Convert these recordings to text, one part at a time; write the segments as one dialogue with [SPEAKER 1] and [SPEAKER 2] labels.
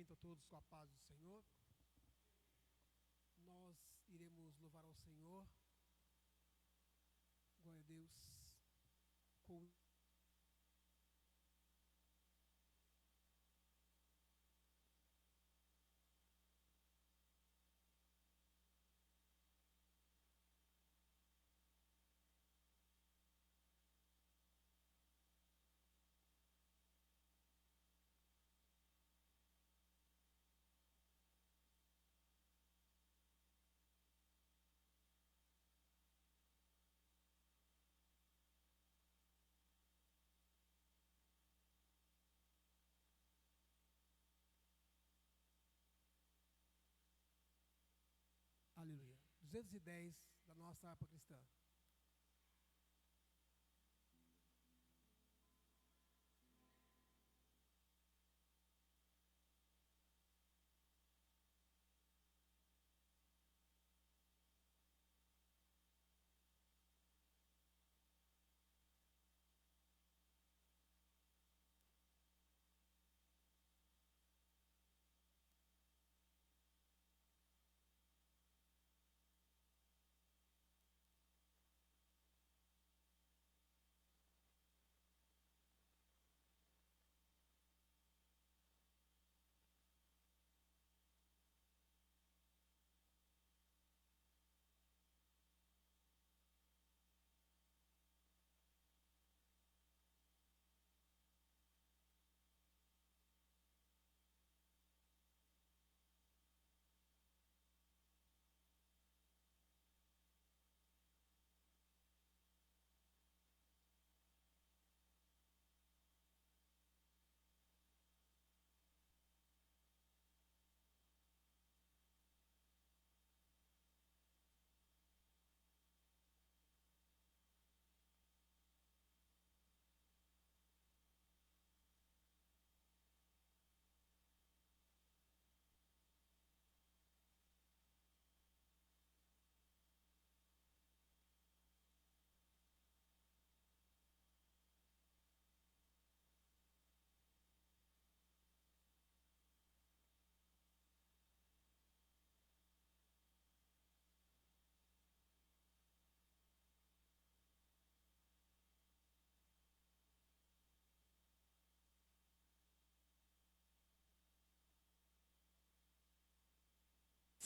[SPEAKER 1] momento a todos com a paz do Senhor. Nós iremos louvar ao Senhor. Glória a Deus. Com Aleluia. 210 da nossa harpa cristã.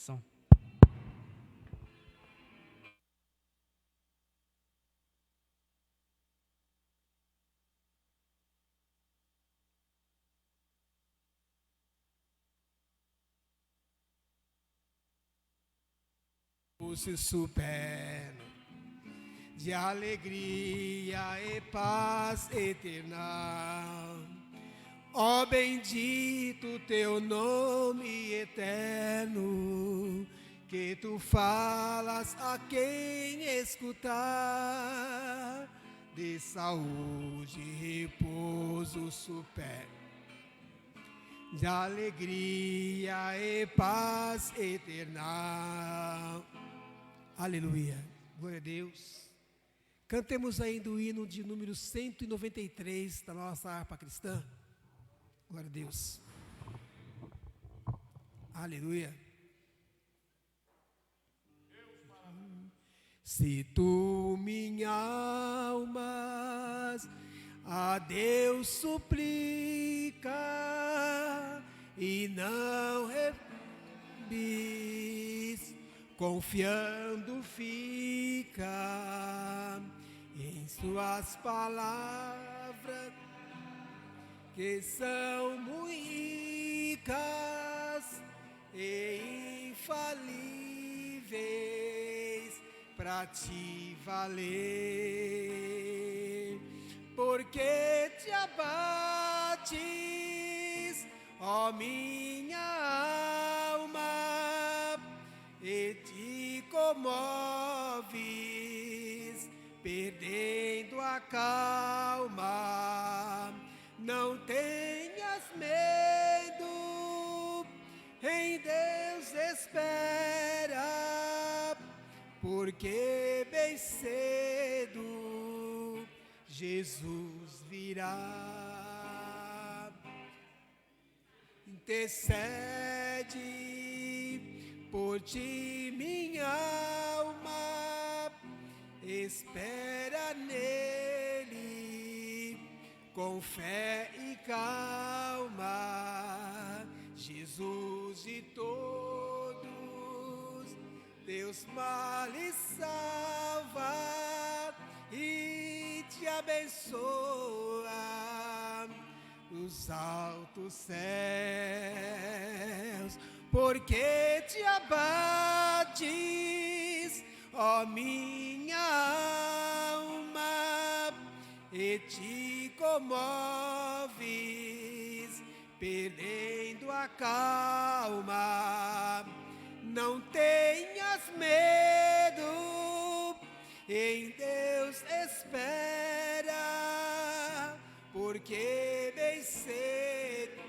[SPEAKER 2] Som.
[SPEAKER 1] Se supera de alegria e paz eterna. Ó bendito teu nome eterno, que tu falas a quem escutar, de saúde e repouso supera, de alegria e paz eterna. Aleluia, glória a Deus. Cantemos ainda o hino de número 193 da nossa harpa cristã. Glória a Deus. Aleluia. Se tu, minha alma, a Deus suplica e não rebis, confiando fica em suas palavras, que são muito ricas e infalíveis para te valer. Porque te abates, ó minha alma, e te comoves, perdendo a calma. Não tenhas medo, em Deus espera, porque bem cedo Jesus virá. intercede por ti, minha alma, espera nele com fé e calma. Jesus de todos, Deus males salva e te abençoa os altos céus. Porque te abates, ó minha alma, e te comoves, perdendo a calma. Não tenhas medo, em Deus espera, porque bem cedo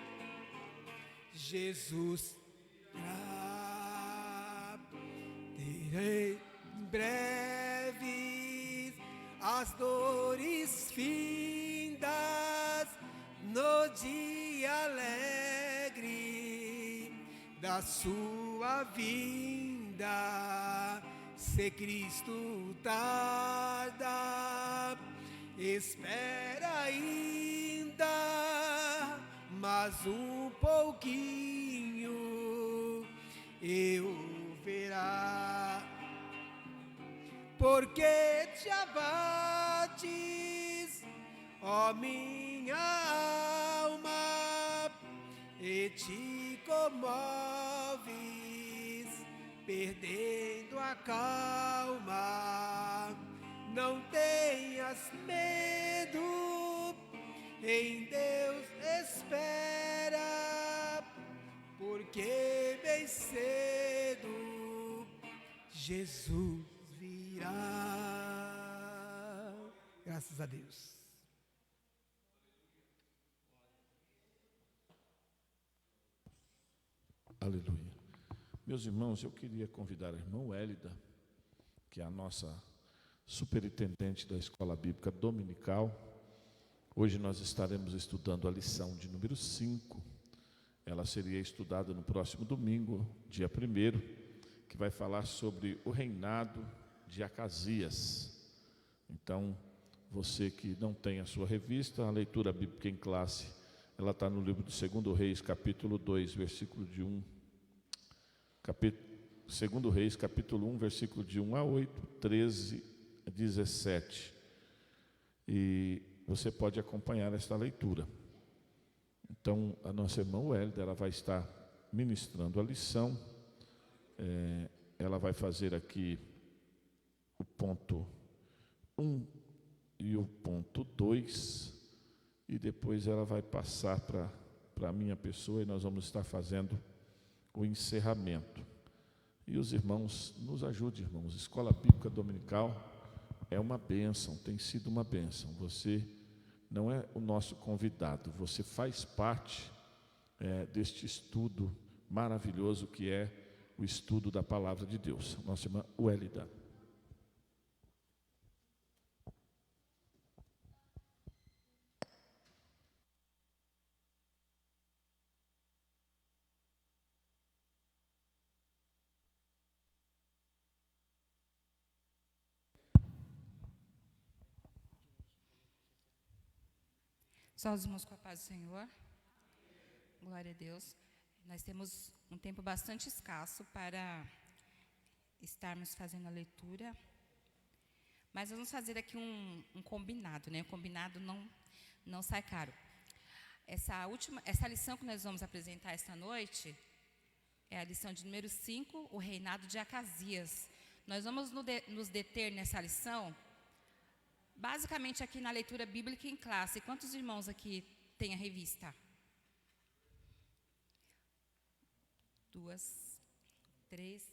[SPEAKER 1] Jesus terei em breve as dores findas no dia alegre da sua vinda. Se Cristo tarda, espera ainda, mas um pouquinho eu verá. Porque te abates, ó minha alma, e te comoves, perdendo a calma. Não tenhas medo, em Deus espera, porque bem cedo Jesus virá. Graças a Deus.
[SPEAKER 2] Aleluia. Meus irmãos, eu queria convidar a irmã Wélida, que é a nossa superintendente da Escola Bíblica Dominical. Hoje nós estaremos estudando a lição de número 5. Ela seria estudada no próximo domingo, dia 1º, que vai falar sobre o reinado de Acasias. Então, você que não tem a sua revista, a leitura bíblica em classe, ela está no livro de 2 Reis, capítulo 2, versículo de 1. 2 Reis, capítulo 1, versículo de 1 a 8, 13 a 17. E você pode acompanhar esta leitura. Então, a nossa irmã Wélida, ela vai estar ministrando a lição. Ela vai fazer aqui o ponto 1 e o ponto 2, e depois ela vai passar para a minha pessoa e nós vamos estar fazendo o encerramento. E os irmãos, nos ajudem, irmãos. Escola Bíblica Dominical é uma bênção, tem sido uma bênção. Você não é o nosso convidado, você faz parte deste estudo maravilhoso que é o estudo da Palavra de Deus. Nossa irmã Wélida.
[SPEAKER 3] Só os irmãos com a paz do Senhor. Glória a Deus. Nós temos um tempo bastante escasso para estarmos fazendo a leitura. Mas vamos fazer aqui um combinado, né? O combinado não sai caro. Essa lição que nós vamos apresentar esta noite é a lição de número 5, o reinado de Acasias. Nós vamos nos deter nessa lição basicamente aqui na leitura bíblica em classe. Quantos irmãos aqui têm a revista? 2, 3,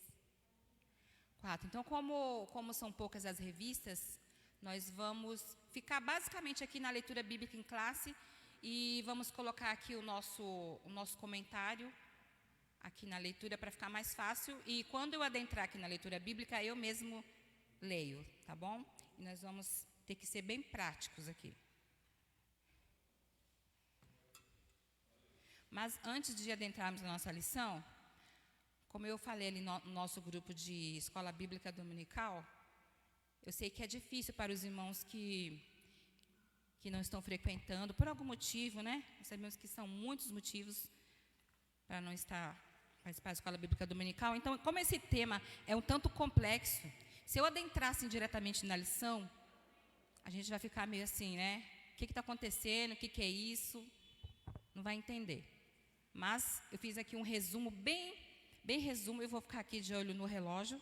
[SPEAKER 3] 4. Então, como são poucas as revistas, nós vamos ficar basicamente aqui na leitura bíblica em classe e vamos colocar aqui o nosso comentário aqui na leitura para ficar mais fácil. E quando eu adentrar aqui na leitura bíblica, eu mesmo leio, tá bom? E nós vamos ter que ser bem práticos aqui. Mas antes de adentrarmos na nossa lição, como eu falei ali no nosso grupo de escola bíblica dominical, eu sei que é difícil para os irmãos que não estão frequentando, por algum motivo, né? Nós sabemos que são muitos motivos para não participar da escola bíblica dominical. Então, como esse tema é um tanto complexo, se eu adentrasse diretamente na lição, a gente vai ficar meio assim, né? O que está acontecendo? O que é isso? Não vai entender. Mas eu fiz aqui um resumo, bem resumo. Eu vou ficar aqui de olho no relógio.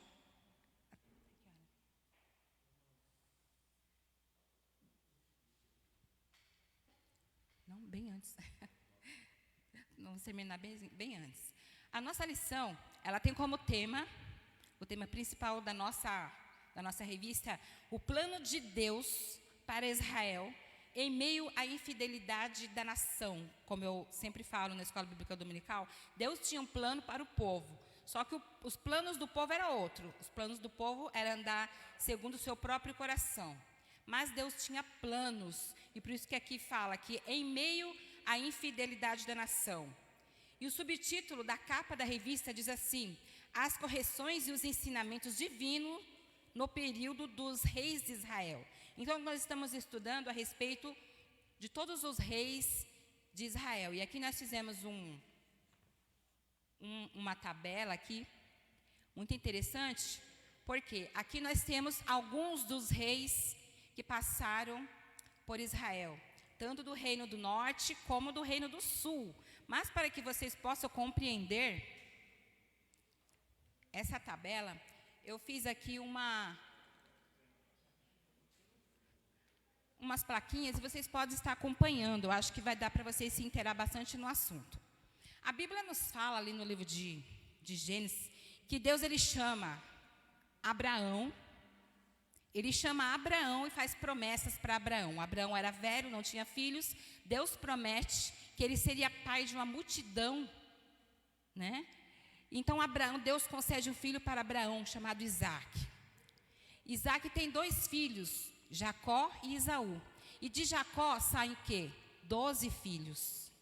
[SPEAKER 3] Não, bem antes. Vamos terminar bem antes. A nossa lição, ela tem como tema, o tema principal da nossa revista, o plano de Deus para Israel em meio à infidelidade da nação. Como eu sempre falo na escola bíblica dominical, Deus tinha um plano para o povo, só que os planos do povo eram outro. Os planos do povo eram andar segundo o seu próprio coração. Mas Deus tinha planos, e por isso que aqui fala que em meio à infidelidade da nação. E o subtítulo da capa da revista diz assim: as correções e os ensinamentos divinos no período dos reis de Israel. Então, nós estamos estudando a respeito de todos os reis de Israel. E aqui nós fizemos uma tabela aqui, muito interessante, porque aqui nós temos alguns dos reis que passaram por Israel, tanto do reino do norte como do reino do sul. Mas para que vocês possam compreender essa tabela, eu fiz aqui umas plaquinhas e vocês podem estar acompanhando. Eu acho que vai dar para vocês se inteirar bastante no assunto. A Bíblia nos fala ali no livro de Gênesis que Deus ele chama Abraão. Ele chama Abraão e faz promessas para Abraão. Abraão era velho, não tinha filhos. Deus promete que ele seria pai de uma multidão, né? Então Deus concede um filho para Abraão, chamado Isaac. Isaac tem 2 filhos, Jacó e Esaú. E de Jacó saem o quê? 12 filhos.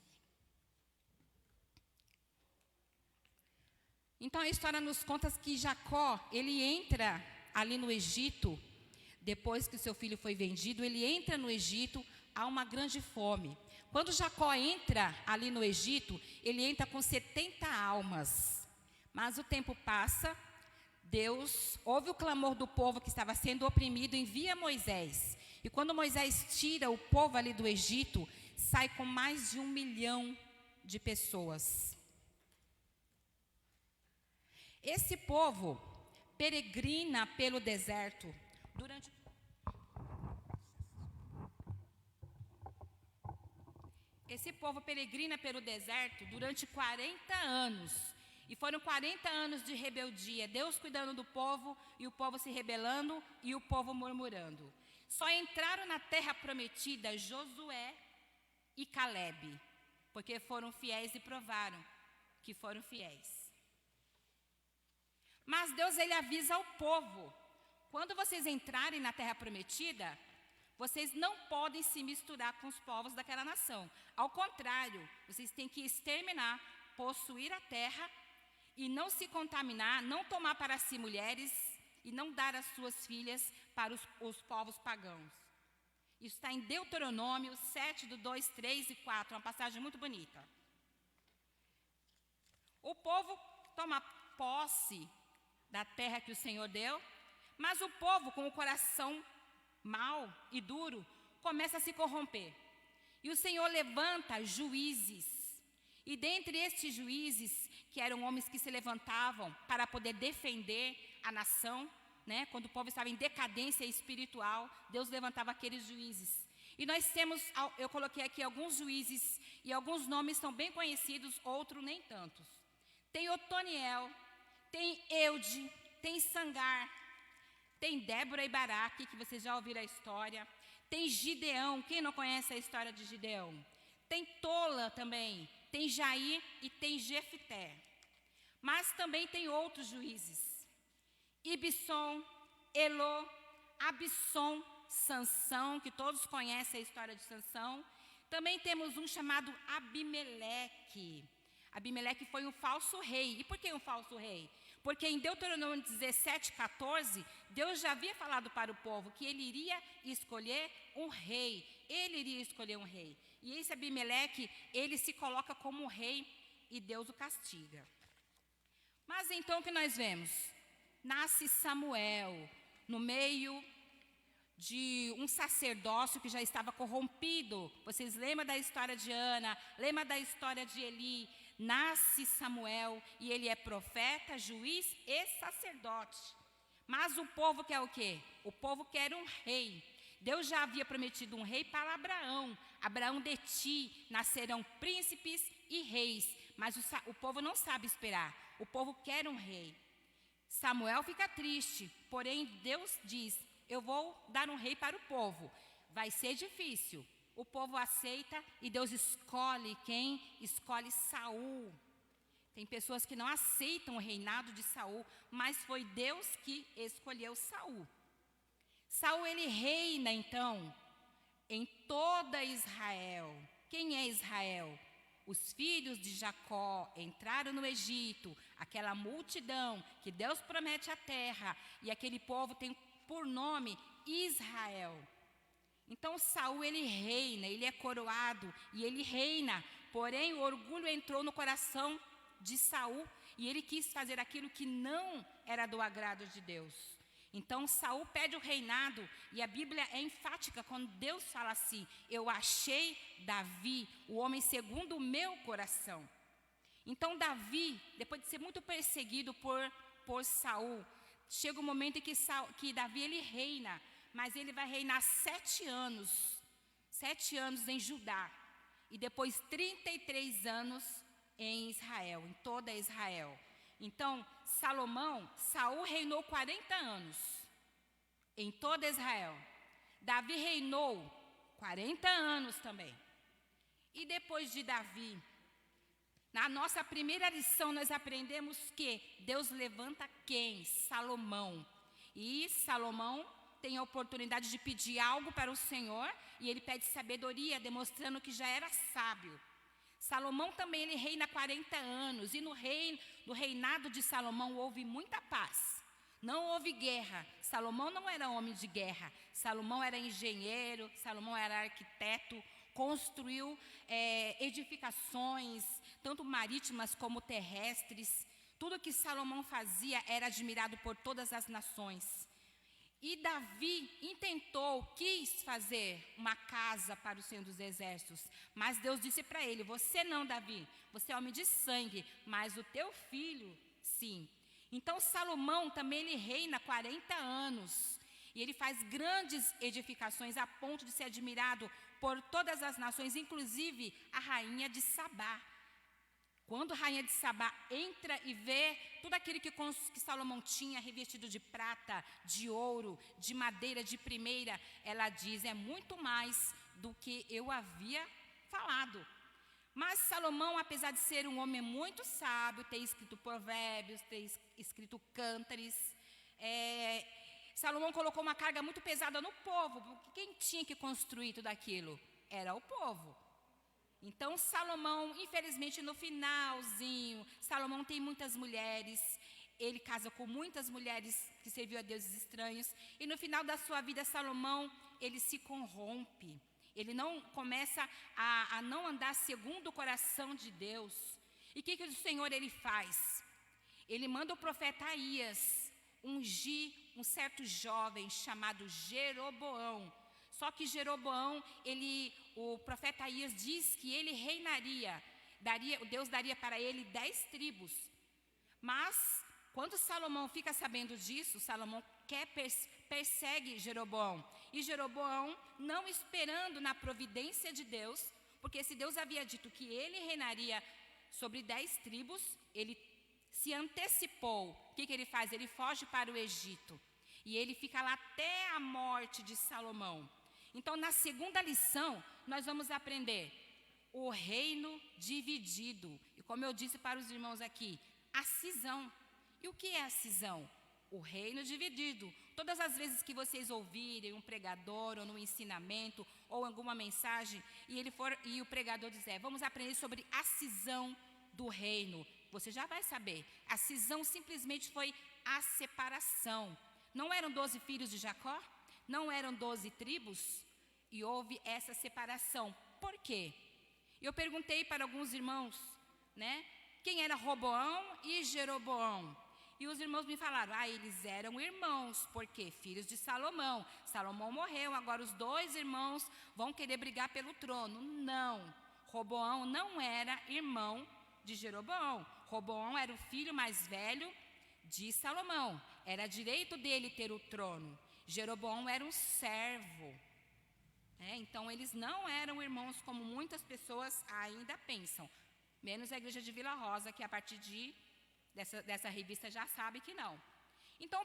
[SPEAKER 3] Então a história nos conta que Jacó, ele entra ali no Egito, depois que o seu filho foi vendido, ele entra no Egito, há uma grande fome. Quando Jacó entra ali no Egito, ele entra com 70 almas. Mas o tempo passa, Deus ouve o clamor do povo que estava sendo oprimido, envia Moisés. E quando Moisés tira o povo ali do Egito, sai com mais de 1 milhão de pessoas. Esse povo peregrina pelo deserto durante... Esse povo peregrina pelo deserto durante 40 anos. E foram 40 anos de rebeldia. Deus cuidando do povo e o povo se rebelando e o povo murmurando. Só entraram na terra prometida Josué e Calebe, porque foram fiéis e provaram que foram fiéis. Mas Deus ele avisa ao povo: quando vocês entrarem na terra prometida, vocês não podem se misturar com os povos daquela nação. Ao contrário, vocês têm que exterminar, possuir a terra e não se contaminar, não tomar para si mulheres e não dar as suas filhas para os povos pagãos. Isso está em Deuteronômio 7, do 2, 3 e 4, uma passagem muito bonita. O povo toma posse da terra que o Senhor deu, mas o povo, com o coração mau e duro, começa a se corromper. E o Senhor levanta juízes. E dentre estes juízes, que eram homens que se levantavam para poder defender a nação, né? Quando o povo estava em decadência espiritual, Deus levantava aqueles juízes. E nós temos, eu coloquei aqui alguns juízes, e alguns nomes são bem conhecidos, outros nem tantos. Tem Otoniel, tem Eude, tem Sangar, tem Débora e Baraque, que vocês já ouviram a história. Tem Gideão, quem não conhece a história de Gideão? Tem Tola também, tem Jair e tem Jefté. Mas também tem outros juízes. Ibisson, Elô, Abisson, Sansão, que todos conhecem a história de Sansão. Também temos um chamado Abimeleque. Abimeleque foi um falso rei. E por que um falso rei? Porque em Deuteronômio 17:14, Deus já havia falado para o povo que ele iria escolher um rei. Ele iria escolher um rei. E esse Abimeleque, ele se coloca como rei e Deus o castiga. Mas então o que nós vemos? Nasce Samuel no meio de um sacerdócio que já estava corrompido. Vocês lembram da história de Ana? Lembram da história de Eli? Nasce Samuel e ele é profeta, juiz e sacerdote. Mas o povo quer o quê? O povo quer um rei. Deus já havia prometido um rei para Abraão. Abraão, de ti nascerão príncipes e reis. Mas o povo não sabe esperar. O povo quer um rei. Samuel fica triste, porém Deus diz: eu vou dar um rei para o povo. Vai ser difícil. O povo aceita e Deus escolhe quem? Escolhe Saul. Tem pessoas que não aceitam o reinado de Saul, mas foi Deus que escolheu Saul. Saul, ele reina então em toda Israel. Quem é Israel? Os filhos de Jacó entraram no Egito, aquela multidão que Deus promete a terra, e aquele povo tem por nome Israel. Então Saul, ele reina, ele é coroado e ele reina. Porém o orgulho entrou no coração de Saul e ele quis fazer aquilo que não era do agrado de Deus. Então Saul pede o reinado e a Bíblia é enfática quando Deus fala assim: eu achei Davi, o homem segundo o meu coração. Então Davi, depois de ser muito perseguido por Saul, chega um momento em que Davi, ele reina, mas ele vai reinar 7 anos em Judá, e depois 33 anos em Israel, em toda Israel. Então, Saul reinou 40 anos em toda Israel. Davi reinou 40 anos também. E depois de Davi, na nossa primeira lição, nós aprendemos que Deus levanta quem? Salomão. E Salomão tem a oportunidade de pedir algo para o Senhor, e ele pede sabedoria, demonstrando que já era sábio. Salomão também, ele reina 40 anos, e no reinado de Salomão houve muita paz. Não houve guerra. Salomão não era homem de guerra. Salomão era engenheiro, Salomão era arquiteto, construiu edificações, tanto marítimas como terrestres. Tudo que Salomão fazia era admirado por todas as nações. E Davi quis fazer uma casa para o Senhor dos Exércitos. Mas Deus disse para ele: você não, Davi, você é homem de sangue, mas o teu filho, sim. Então Salomão também, ele reina 40 anos. E ele faz grandes edificações a ponto de ser admirado por todas as nações, inclusive a rainha de Sabá. Quando a rainha de Sabá entra e vê tudo aquilo que Salomão tinha, revestido de prata, de ouro, de madeira de primeira, ela diz: é muito mais do que eu havia falado. Mas Salomão, apesar de ser um homem muito sábio, ter escrito provérbios, ter escrito cântares, Salomão colocou uma carga muito pesada no povo, porque quem tinha que construir tudo aquilo? Era o povo. Então Salomão, infelizmente, no finalzinho, Salomão tem muitas mulheres, ele casa com muitas mulheres que serviam a deuses estranhos, e no final da sua vida Salomão, ele se corrompe, ele não começa a não andar segundo o coração de Deus. E o que o Senhor, ele faz? Ele manda o profeta Aías ungir um certo jovem chamado Jeroboão. Só que Jeroboão, o profeta Aías diz que ele reinaria, Deus daria para ele 10 tribos. Mas, quando Salomão fica sabendo disso, Salomão persegue Jeroboão. E Jeroboão, não esperando na providência de Deus, porque se Deus havia dito que ele reinaria sobre 10 tribos, ele se antecipou. O que ele faz? Ele foge para o Egito. E ele fica lá até a morte de Salomão. Então, na segunda lição, nós vamos aprender o reino dividido. E como eu disse para os irmãos aqui, a cisão. E o que é a cisão? O reino dividido. Todas as vezes que vocês ouvirem um pregador, ou no ensinamento, ou alguma mensagem, e o pregador dizer, vamos aprender sobre a cisão do reino, você já vai saber. A cisão simplesmente foi a separação. Não eram 12 filhos de Jacó? Não eram 12 tribos? E houve essa separação. Por quê? Eu perguntei para alguns irmãos, né? Quem era Roboão e Jeroboão? E os irmãos me falaram, eles eram irmãos, porque filhos de Salomão. Salomão morreu, agora os 2 irmãos vão querer brigar pelo trono. Não, Roboão não era irmão de Jeroboão. Roboão era o filho mais velho de Salomão. Era direito dele ter o trono. Jeroboão era um servo. Então, eles não eram irmãos como muitas pessoas ainda pensam. Menos a igreja de Vila Rosa, que a partir dessa revista já sabe que não. Então,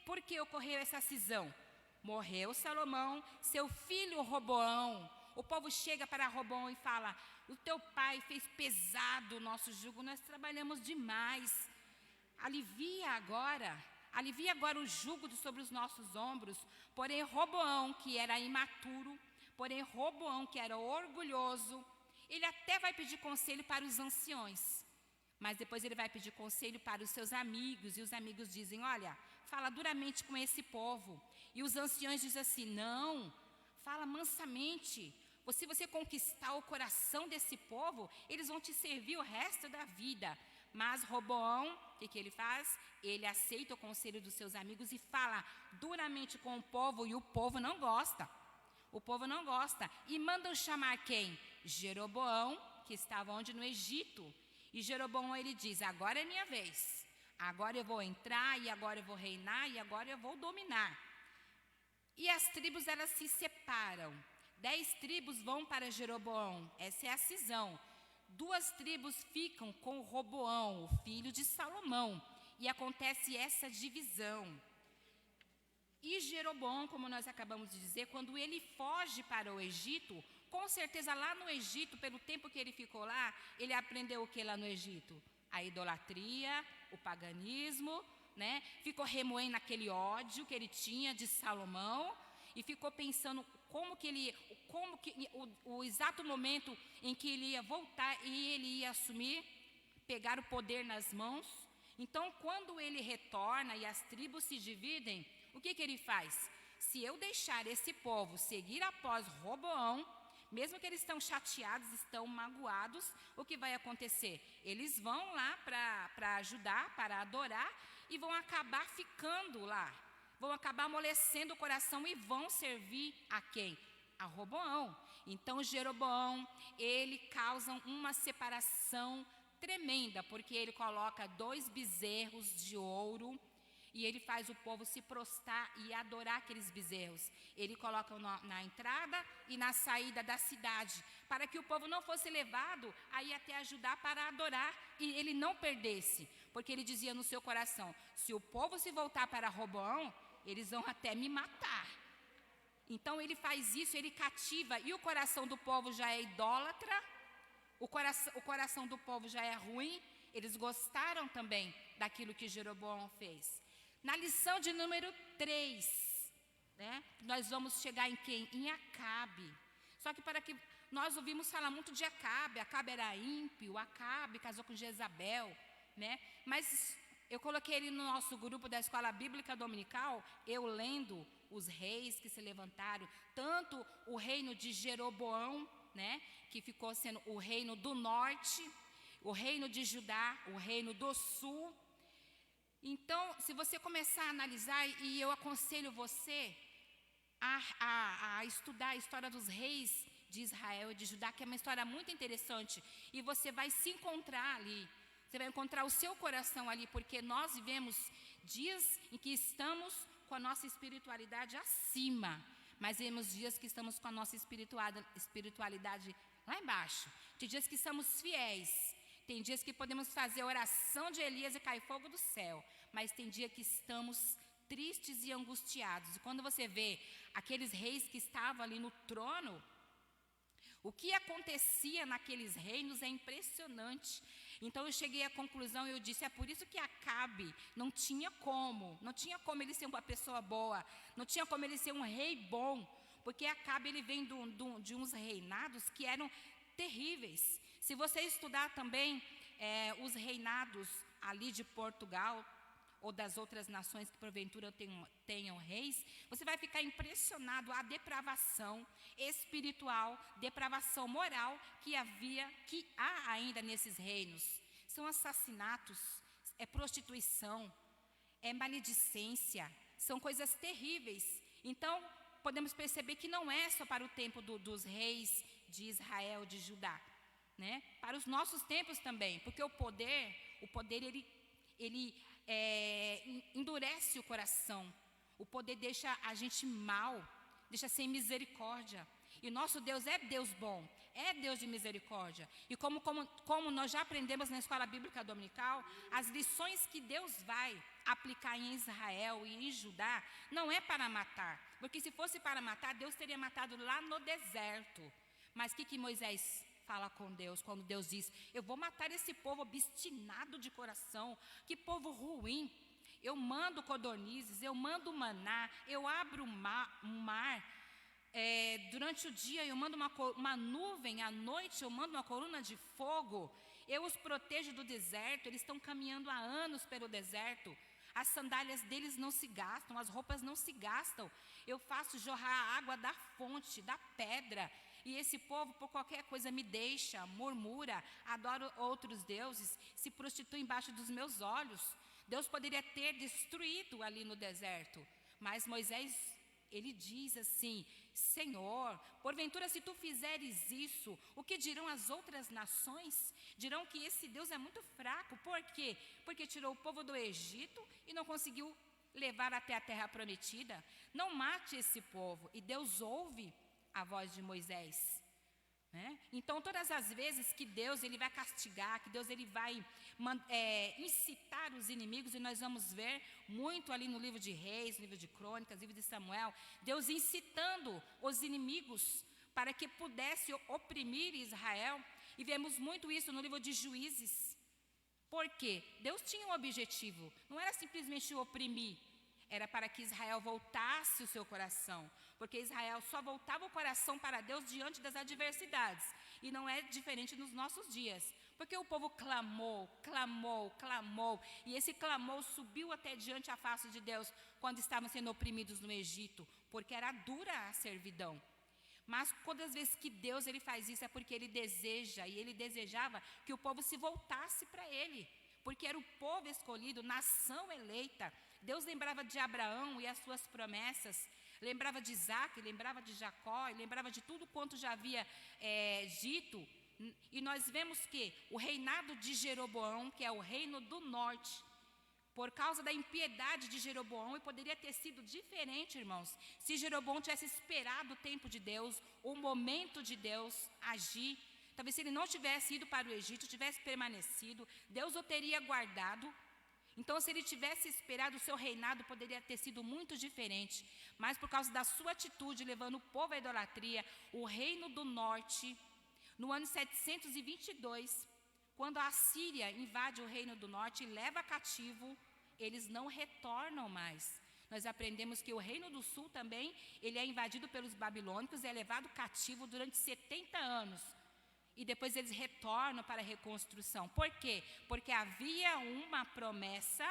[SPEAKER 3] por que ocorreu essa cisão? Morreu Salomão, seu filho Roboão. O povo chega para Roboão e fala, o teu pai fez pesado o nosso jugo, nós trabalhamos demais. Alivia agora o jugo sobre os nossos ombros. Porém, Roboão, que era imaturo, Roboão, que era orgulhoso, ele até vai pedir conselho para os anciões, mas depois ele vai pedir conselho para os seus amigos, e os amigos dizem, olha, fala duramente com esse povo. E os anciões dizem assim, não, fala mansamente. Se você conquistar o coração desse povo, eles vão te servir o resto da vida. Mas Roboão, o que ele faz? Ele aceita o conselho dos seus amigos e fala duramente com o povo, e o povo não gosta. O povo não gosta. E mandam chamar quem? Jeroboão, que estava onde? No Egito. E Jeroboão, ele diz, agora é minha vez. Agora eu vou entrar, e agora eu vou reinar, e agora eu vou dominar. E as tribos, elas se separam. 10 tribos vão para Jeroboão. Essa é a cisão. 2 tribos ficam com Roboão, o filho de Salomão. E acontece essa divisão. E Jeroboão, como nós acabamos de dizer, quando ele foge para o Egito, com certeza lá no Egito, pelo tempo que ele ficou lá, ele aprendeu o que lá no Egito? A idolatria, o paganismo, né? Ficou remoendo aquele ódio que ele tinha de Salomão e ficou pensando o exato momento em que ele ia voltar e ele ia assumir, pegar o poder nas mãos. Então, quando ele retorna e as tribos se dividem, o que ele faz? Se eu deixar esse povo seguir após Roboão, mesmo que eles estão chateados, estão magoados, o que vai acontecer? Eles vão lá para ajudar, para adorar, e vão acabar ficando lá. Vão acabar amolecendo o coração e vão servir a quem? A Roboão. Então, Jeroboão, ele causa uma separação tremenda, porque ele coloca 2 bezerros de ouro, e ele faz o povo se prostrar e adorar aqueles bezerros. Ele coloca na entrada e na saída da cidade, para que o povo não fosse levado a ir até ajudar para adorar, e ele não perdesse, porque ele dizia no seu coração, se o povo se voltar para Roboão, eles vão até me matar. Então ele faz isso, ele cativa, e o coração do povo já é idólatra, o coração do povo já é ruim, eles gostaram também daquilo que Jeroboão fez. Na lição de número 3, né, nós vamos chegar em quem? Em Acabe. Só que nós ouvimos falar muito de Acabe. Acabe era ímpio, Acabe casou com Jezabel, né? Mas eu coloquei ele no nosso grupo da Escola Bíblica Dominical, eu lendo os reis que se levantaram, tanto o reino de Jeroboão, né, que ficou sendo o reino do norte, o reino de Judá, o reino do sul. Então, se você começar a analisar, e eu aconselho você a estudar a história dos reis de Israel e de Judá, que é uma história muito interessante, e você vai se encontrar ali, você vai encontrar o seu coração ali, porque nós vivemos dias em que estamos com a nossa espiritualidade acima, mas vemos dias que estamos com a nossa espiritualidade lá embaixo. Tem dias que somos fiéis, tem dias que podemos fazer oração de Elias e cair fogo do céu, mas tem dia que estamos tristes e angustiados. E quando você vê aqueles reis que estavam ali no trono, o que acontecia naqueles reinos é impressionante. Então eu cheguei à conclusão e eu disse, é por isso que Acabe não tinha como ele ser uma pessoa boa, não tinha como ele ser um rei bom, porque Acabe ele vem de uns reinados que eram terríveis. Se você estudar também os reinados ali de Portugal, ou das outras nações que porventura tenham reis, você vai ficar impressionado a depravação espiritual, depravação moral que há ainda nesses reinos. São assassinatos, é prostituição, é maledicência, são coisas terríveis. Então, podemos perceber que não é só para o tempo dos reis de Israel, de Judá, né? Para os nossos tempos também, porque o poder ele endurece o coração. O poder deixa a gente mal, deixa sem misericórdia. E nosso Deus é Deus bom, é Deus de misericórdia. E como nós já aprendemos na escola bíblica dominical, as lições que Deus vai aplicar em Israel e em Judá não é para matar, porque se fosse para matar, Deus teria matado lá no deserto. Mas o que Moisés fala com Deus, quando Deus diz, eu vou matar esse povo obstinado de coração, que povo ruim, eu mando codornizes, eu mando maná, eu abro um mar, durante o dia eu mando uma nuvem, à noite eu mando uma coluna de fogo, eu os protejo do deserto, eles estão caminhando há anos pelo deserto, as sandálias deles não se gastam, as roupas não se gastam, eu faço jorrar a água da fonte, da pedra, e esse povo, por qualquer coisa, me deixa, murmura, adora outros deuses, se prostitui embaixo dos meus olhos. Deus poderia ter destruído ali no deserto, mas Moisés, ele diz assim, Senhor, porventura se tu fizeres isso, o que dirão as outras nações? Dirão que esse Deus é muito fraco. Por quê? Porque tirou o povo do Egito e não conseguiu levar até a terra prometida. Não mate esse povo. E Deus ouve a voz de Moisés, né? Então todas as vezes que Deus ele vai castigar, que Deus ele vai incitar os inimigos, e nós vamos ver muito ali no livro de Reis, no livro de Crônicas, no livro de Samuel, Deus incitando os inimigos para que pudesse oprimir Israel, e vemos muito isso no livro de Juízes. Por quê? Deus tinha um objetivo, não era simplesmente oprimir, era para que Israel voltasse o seu coração, porque Israel só voltava o coração para Deus diante das adversidades, e não é diferente nos nossos dias, porque o povo clamou, e esse clamor subiu até diante a face de Deus, quando estavam sendo oprimidos no Egito, porque era dura a servidão. Mas todas as vezes que Deus ele faz isso, é porque ele deseja, e ele desejava que o povo se voltasse para ele, porque era o povo escolhido, nação eleita. Deus lembrava de Abraão e as suas promessas, lembrava de Isaac, lembrava de Jacó, e lembrava de tudo quanto já havia dito. E nós vemos que o reinado de Jeroboão, que é o reino do norte, por causa da impiedade de Jeroboão, e poderia ter sido diferente, irmãos, se Jeroboão tivesse esperado o tempo de Deus, o momento de Deus agir. Talvez se ele não tivesse ido para o Egito, tivesse permanecido, Deus o teria guardado. Então, se ele tivesse esperado, o seu reinado poderia ter sido muito diferente. Mas por causa da sua atitude, levando o povo à idolatria, o reino do norte, no ano 722, quando a Assíria invade o reino do norte e leva cativo, eles não retornam mais. Nós aprendemos que o reino do sul também, ele é invadido pelos babilônicos e é levado cativo durante 70 anos. E depois eles retornam para a reconstrução. Por quê? Porque havia uma promessa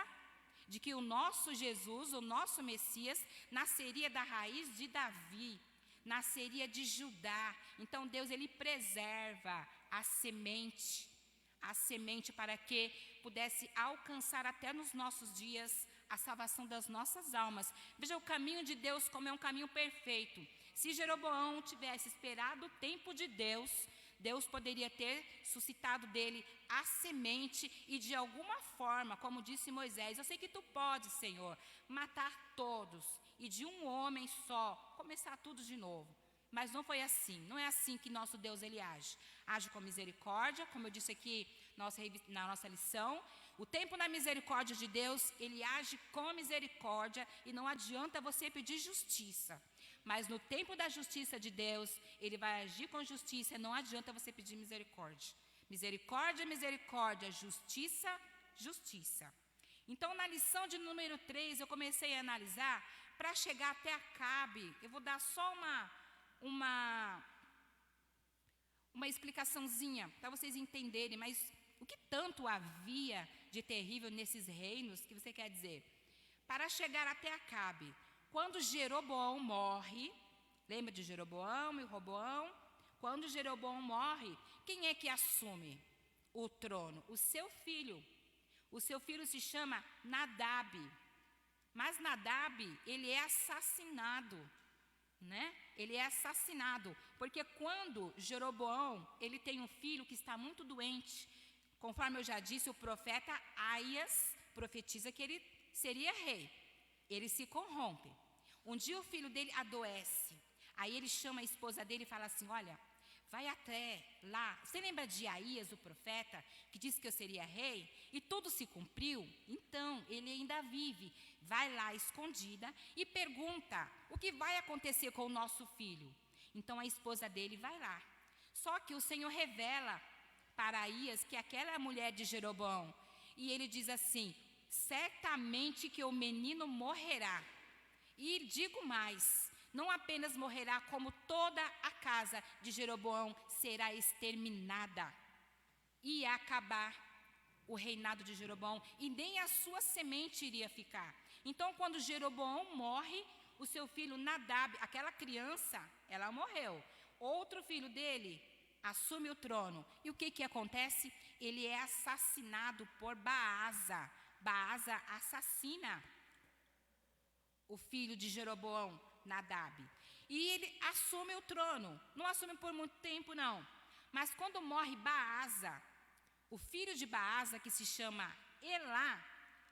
[SPEAKER 3] de que o nosso Jesus, o nosso Messias, nasceria da raiz de Davi, nasceria de Judá. Então Deus ele preserva a semente para que pudesse alcançar até nos nossos dias a salvação das nossas almas. Veja o caminho de Deus como é um caminho perfeito. Se Jeroboão tivesse esperado o tempo de Deus, Deus poderia ter suscitado dele a semente e de alguma forma, como disse Moisés, eu sei que tu podes, Senhor, matar todos e de um homem só começar tudo de novo. Mas não foi assim, não é assim que nosso Deus ele age. Age com misericórdia, como eu disse aqui na nossa lição. O tempo da misericórdia de Deus, ele age com misericórdia e não adianta você pedir justiça. Mas no tempo da justiça de Deus, ele vai agir com justiça e não adianta você pedir misericórdia. Misericórdia, misericórdia, justiça, justiça. Então, na lição de número 3, eu comecei a analisar, para chegar até Acabe, eu vou dar só uma explicaçãozinha, para vocês entenderem, mas o que tanto havia de terrível nesses reinos, que você quer dizer? Para chegar até Acabe, quando Jeroboão morre, lembra de Jeroboão e Roboão? Quando Jeroboão morre, quem é que assume o trono? O seu filho. O seu filho se chama Nadab. Mas Nadab, ele é assassinado, né? Ele é assassinado, porque quando Jeroboão, ele tem um filho que está muito doente, conforme eu já disse, o profeta Aias profetiza que ele seria rei. Ele se corrompe. Um dia o filho dele adoece. Aí ele chama a esposa dele e fala assim: olha, vai até lá. Você lembra de Aias, o profeta, que disse que eu seria rei? E tudo se cumpriu? Então, ele ainda vive. Vai lá escondida e pergunta o que vai acontecer com o nosso filho. Então, a esposa dele vai lá. Só que o Senhor revela para Aias que aquela é a mulher de Jeroboão. E ele diz assim: certamente que o menino morrerá. E digo mais, não apenas morrerá, como toda a casa de Jeroboão será exterminada. E ia acabar o reinado de Jeroboão, e nem a sua semente iria ficar. Então, quando Jeroboão morre, o seu filho Nadab, aquela criança, ela morreu. Outro filho dele assume o trono. E o que acontece? Ele é assassinado por Baasa. Baasa assassina o filho de Jeroboão, Nadab. E ele assume o trono. Não assume por muito tempo, não. Mas quando morre Baasa, o filho de Baasa, que se chama Elá,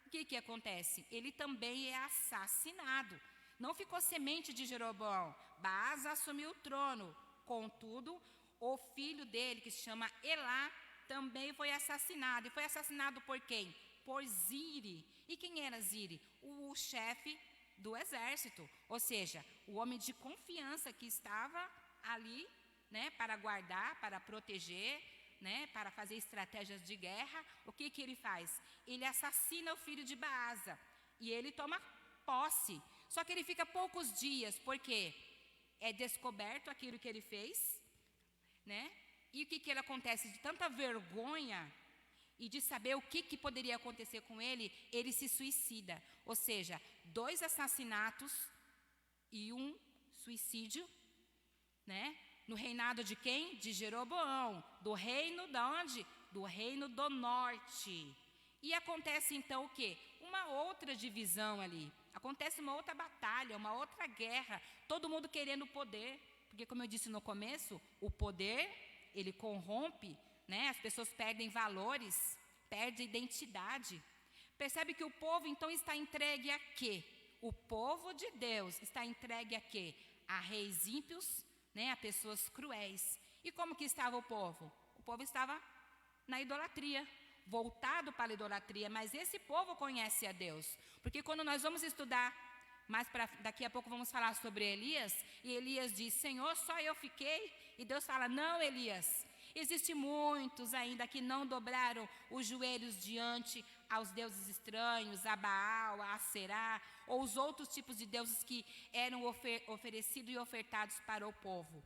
[SPEAKER 3] o que acontece? Ele também é assassinado. Não ficou semente de Jeroboão. Baasa assumiu o trono. Contudo, o filho dele, que se chama Elá, também foi assassinado. E foi assassinado por quem? Por Ziri. E quem era Ziri? O chefe do exército. Ou seja, o homem de confiança que estava ali, né, para guardar, para proteger, né, para fazer estratégias de guerra. O que ele faz? Ele assassina o filho de Baasa e ele toma posse. Só que ele fica poucos dias, porque é descoberto aquilo que ele fez, né? E o que ele acontece? De tanta vergonha e de saber o que poderia acontecer com ele, ele se suicida. Ou seja, 2 assassinatos e um suicídio, né? No reinado de quem? De Jeroboão. Do reino de onde? Do reino do norte. E acontece então o quê? Uma outra divisão ali. Acontece uma outra batalha, uma outra guerra. Todo mundo querendo poder. Porque, como eu disse no começo, o poder, ele corrompe, né? As pessoas perdem valores, perdem identidade. Percebe que o povo então está entregue a quê? O povo de Deus está entregue a quê? A reis ímpios, né, a pessoas cruéis. E como que estava o povo? O povo estava na idolatria, voltado para a idolatria. Mas esse povo conhece a Deus. Porque quando nós vamos estudar, daqui a pouco vamos falar sobre Elias, e Elias diz: Senhor, só eu fiquei? E Deus fala: não, Elias, existem muitos ainda que não dobraram os joelhos diante aos deuses estranhos, a Baal, a Aserá, ou os outros tipos de deuses que eram oferecidos e ofertados para o povo.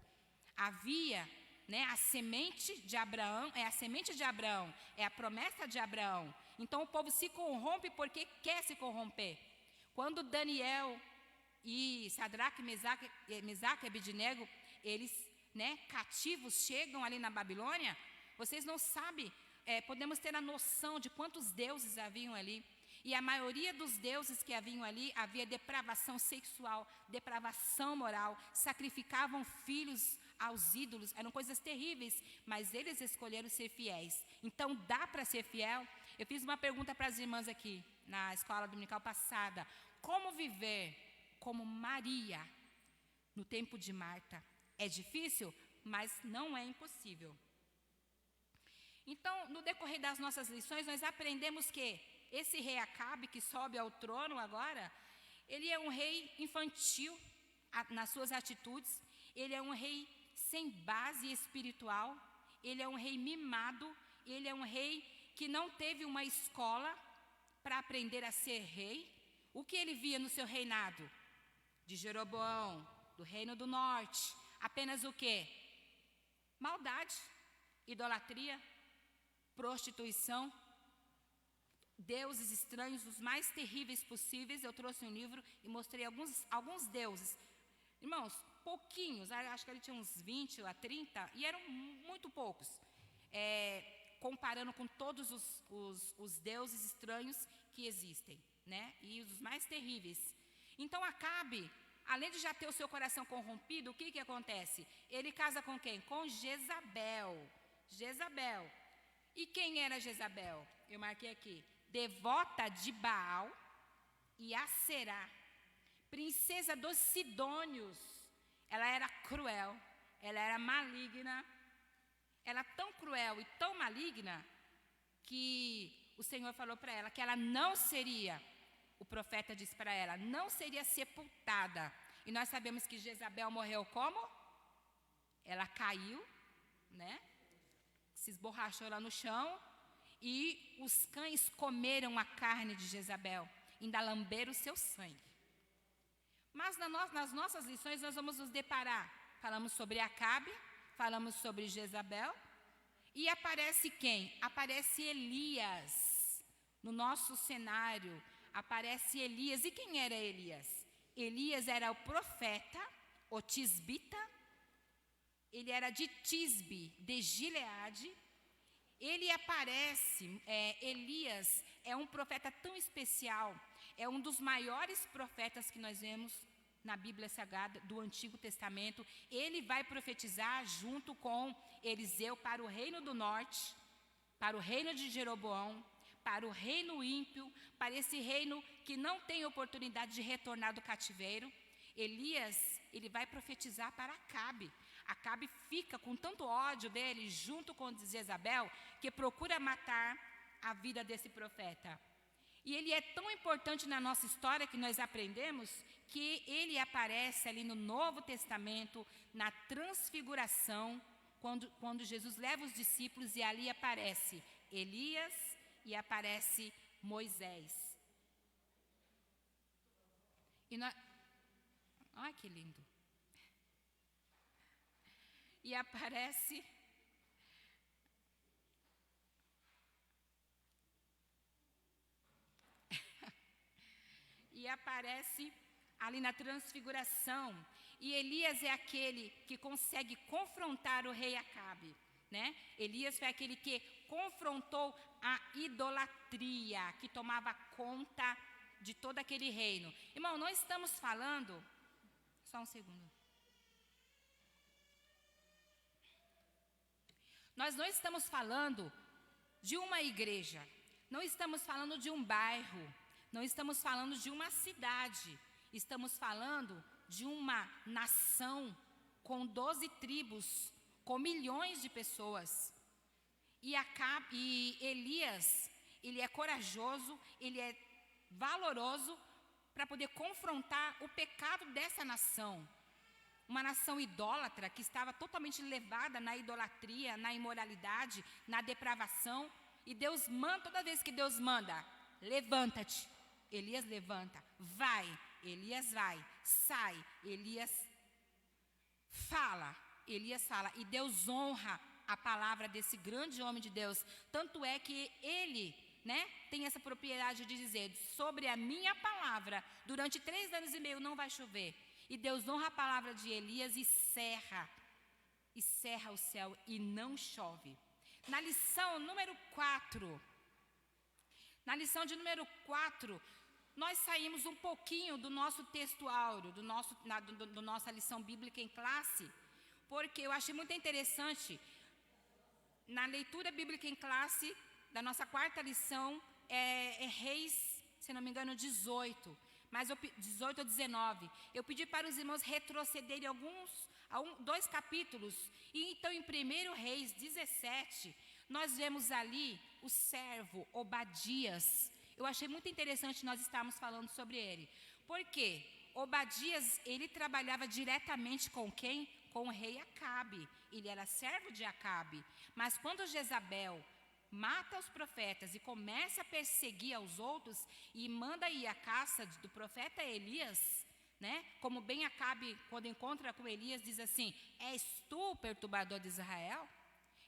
[SPEAKER 3] Havia, né, a semente de Abraão, é a promessa de Abraão. Então o povo se corrompe porque quer se corromper. Quando Daniel e Sadraque, Mesaque e Abednego, eles, né, cativos, chegam ali na Babilônia, vocês não sabem, podemos ter a noção de quantos deuses haviam ali. E a maioria dos deuses que haviam ali, havia depravação sexual, depravação moral, sacrificavam filhos aos ídolos, eram coisas terríveis, mas eles escolheram ser fiéis. Então dá para ser fiel? Eu fiz uma pergunta para as irmãs aqui, na escola dominical passada: como viver como Maria no tempo de Marta? É difícil, mas não é impossível. Então, no decorrer das nossas lições, nós aprendemos que esse rei Acabe, que sobe ao trono agora, ele é um rei infantil nas suas atitudes, ele é um rei sem base espiritual, ele é um rei mimado, ele é um rei que não teve uma escola para aprender a ser rei. O que ele via no seu reinado? De Jeroboão, do reino do norte, apenas o quê? Maldade, idolatria, prostituição, deuses estranhos, os mais terríveis possíveis. Eu trouxe um livro e mostrei alguns deuses. Irmãos, pouquinhos, acho que ele tinha uns 20 a 30, e eram muito poucos, comparando com todos os deuses estranhos que existem, né? E os mais terríveis. Então Acabe, além de já ter o seu coração corrompido, o que acontece? Ele casa com quem? Com Jezabel. Jezabel. E quem era Jezabel? Eu marquei aqui. Devota de Baal e Aserá, princesa dos Sidônios. Ela era cruel, ela era maligna. Ela tão cruel e tão maligna que o Senhor falou para ela que ela não seria, o profeta disse para ela, não seria sepultada. E nós sabemos que Jezabel morreu como? Ela caiu, né? Se esborrachou lá no chão, e os cães comeram a carne de Jezabel, ainda lamberam o seu sangue. Mas nas nossas lições nós vamos nos deparar, falamos sobre Acabe, falamos sobre Jezabel, e aparece quem? Aparece Elias, no nosso cenário, aparece Elias. E quem era Elias? Elias era o profeta, o tisbita, ele era de Tisbe, de Gileade. Ele aparece, Elias é um profeta tão especial, é um dos maiores profetas que nós vemos na Bíblia Sagrada do Antigo Testamento. Ele vai profetizar junto com Eliseu para o reino do norte, para o reino de Jeroboão, para o reino ímpio, para esse reino que não tem oportunidade de retornar do cativeiro. Elias, ele vai profetizar para Acabe. Acabe fica com tanto ódio dele, junto com Jezabel, que procura matar a vida desse profeta. E ele é tão importante na nossa história que nós aprendemos que ele aparece ali no Novo Testamento, na transfiguração, quando Jesus leva os discípulos, e ali aparece Elias e aparece Moisés. Ai, que lindo! E aparece ali na transfiguração. E Elias é aquele que consegue confrontar o rei Acabe, né? Elias foi aquele que confrontou a idolatria que tomava conta de todo aquele reino. Irmão, não estamos falando, só um segundo. Nós não estamos falando de uma igreja, não estamos falando de um bairro, não estamos falando de uma cidade, estamos falando de uma nação com 12 tribos, com milhões de pessoas. E Elias, ele é corajoso, ele é valoroso para poder confrontar o pecado dessa nação. Uma nação idólatra que estava totalmente levada na idolatria, na imoralidade, na depravação. E Deus manda, toda vez que Deus manda, levanta-te. Elias levanta, vai, Elias vai, sai, Elias fala. E Deus honra a palavra desse grande homem de Deus. Tanto é que ele, né, tem essa propriedade de dizer, sobre a minha palavra, durante 3 anos e meio não vai chover. E Deus honra a palavra de Elias e cerra o céu e não chove. Na lição número 4, nós saímos um pouquinho do nosso texto áureo, do nossa lição bíblica em classe, porque eu achei muito interessante, na leitura bíblica em classe, da nossa 4ª lição, é Reis, se não me engano, 18, 18 ou 19. Eu pedi para os irmãos retrocederem 2 capítulos, e então em 1 Reis 17, nós vemos ali o servo Obadias. Eu achei muito interessante nós estarmos falando sobre ele. Por quê? Obadias, ele trabalhava diretamente com quem? com o rei Acabe. Ele era servo de Acabe. Mas quando Jezabel mata os profetas e começa a perseguir aos outros e manda ir à caça do profeta Elias, né? Como bem Acabe, quando encontra com Elias, diz assim: és tu o perturbador de Israel?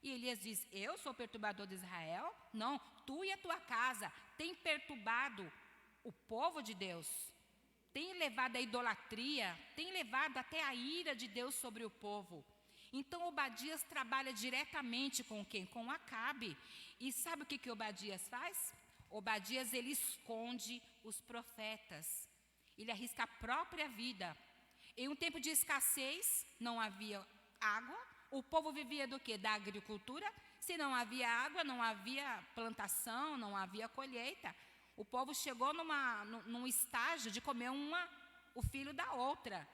[SPEAKER 3] E Elias diz: eu sou o perturbador de Israel? Não, tu e a tua casa têm perturbado o povo de Deus, tem levado a idolatria, tem levado até a ira de Deus sobre o povo. Então Obadias trabalha diretamente com quem? Com Acabe. E sabe o que Obadias faz? Obadias, ele esconde os profetas. Ele arrisca a própria vida. Em um tempo de escassez, não havia água. O povo vivia do quê? Da agricultura. Se não havia água, não havia plantação, não havia colheita. O povo chegou num estágio de comer o filho da outra.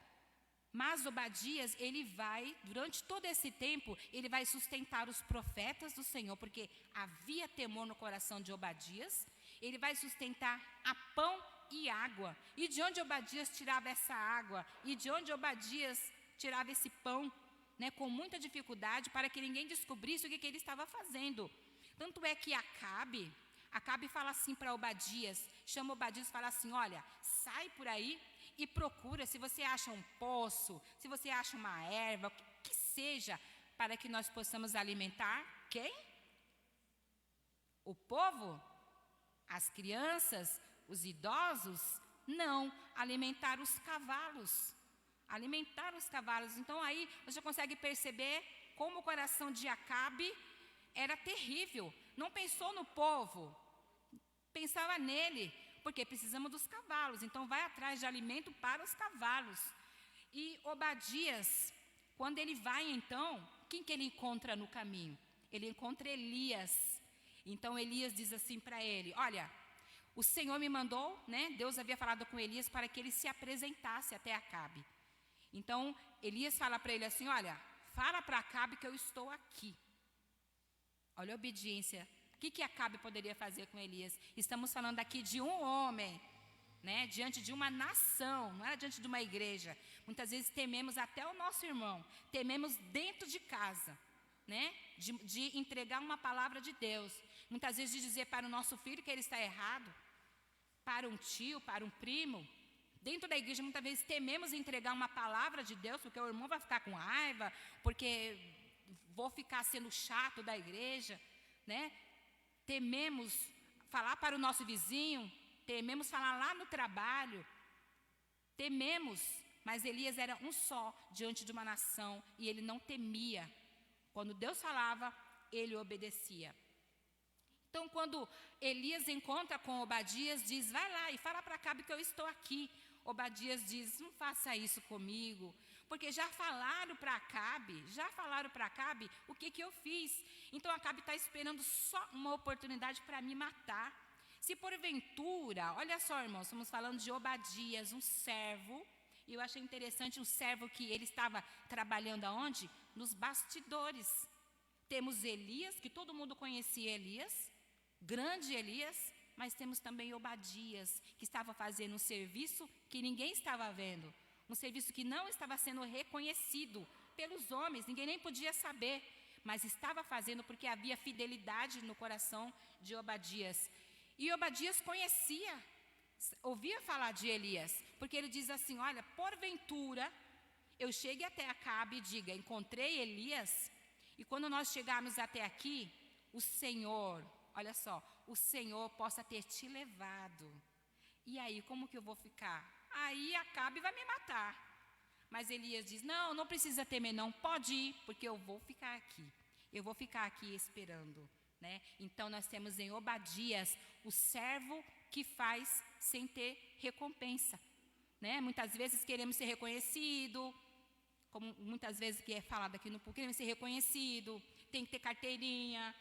[SPEAKER 3] Mas Obadias, ele vai, durante todo esse tempo, ele vai sustentar os profetas do Senhor, porque havia temor no coração de Obadias. Ele vai sustentar a pão e água. E de onde Obadias tirava essa água? E de onde Obadias tirava esse pão? Né, com muita dificuldade, para que ninguém descobrisse o que ele estava fazendo. Tanto é que Acabe fala assim para Obadias, chama Obadias e fala assim: olha, sai por aí e procura, se você acha um poço, se você acha uma erva, o que seja, para que nós possamos alimentar quem? O povo? As crianças? Os idosos? Não, alimentar os cavalos. Alimentar os cavalos. Então aí você consegue perceber como o coração de Acabe era terrível. Não pensou no povo, pensava nele, porque precisamos dos cavalos. Então vai atrás de alimento para os cavalos. E Obadias, quando ele vai então, quem que ele encontra no caminho? Ele encontra Elias. Então Elias diz assim para ele: olha, o Senhor me mandou, né? Deus havia falado com Elias para que ele se apresentasse até Acabe. Então, Elias fala para ele assim: olha, fala para Acabe que eu estou aqui. Olha a obediência. O que Acabe poderia fazer com Elias? Estamos falando aqui de um homem, né, diante de uma nação, não era diante de uma igreja. Muitas vezes tememos até o nosso irmão, tememos dentro de casa, né, de entregar uma palavra de Deus. Muitas vezes de dizer para o nosso filho que ele está errado, para um tio, para um primo. Dentro da igreja, muitas vezes tememos entregar uma palavra de Deus, porque o irmão vai ficar com raiva, porque vou ficar sendo chato da igreja, né? Tememos falar para o nosso vizinho, tememos falar lá no trabalho, tememos, mas Elias era um só diante de uma nação e ele não temia. Quando Deus falava, ele obedecia. Então, quando Elias encontra com Obadias, diz: vai lá e fala para Acabe que eu estou aqui. Obadias diz: não faça isso comigo, porque já falaram para Acabe o que eu fiz. Então Acabe está esperando só uma oportunidade para me matar. Se porventura, olha só, irmãos, estamos falando de Obadias, um servo, e eu achei interessante um servo que ele estava trabalhando aonde? Nos bastidores. Temos Elias, que todo mundo conhecia Elias, grande Elias, mas temos também Obadias, que estava fazendo um serviço que ninguém estava vendo, um serviço que não estava sendo reconhecido pelos homens, ninguém nem podia saber, mas estava fazendo porque havia fidelidade no coração de Obadias. E Obadias conhecia, ouvia falar de Elias, porque ele diz assim: olha, porventura eu chegue até Acabe e diga: encontrei Elias, e quando nós chegarmos até aqui, o Senhor, olha só, o Senhor possa ter te levado. E aí, como que eu vou ficar? Aí Acabe vai me matar. Mas Elias diz: não, não precisa temer não, pode ir, porque eu vou ficar aqui. Eu vou ficar aqui esperando, né? Então nós temos em Obadias o servo que faz sem ter recompensa, né? Muitas vezes queremos ser reconhecido, como muitas vezes que é falado aqui no público, queremos ser reconhecido, tem que ter carteirinha,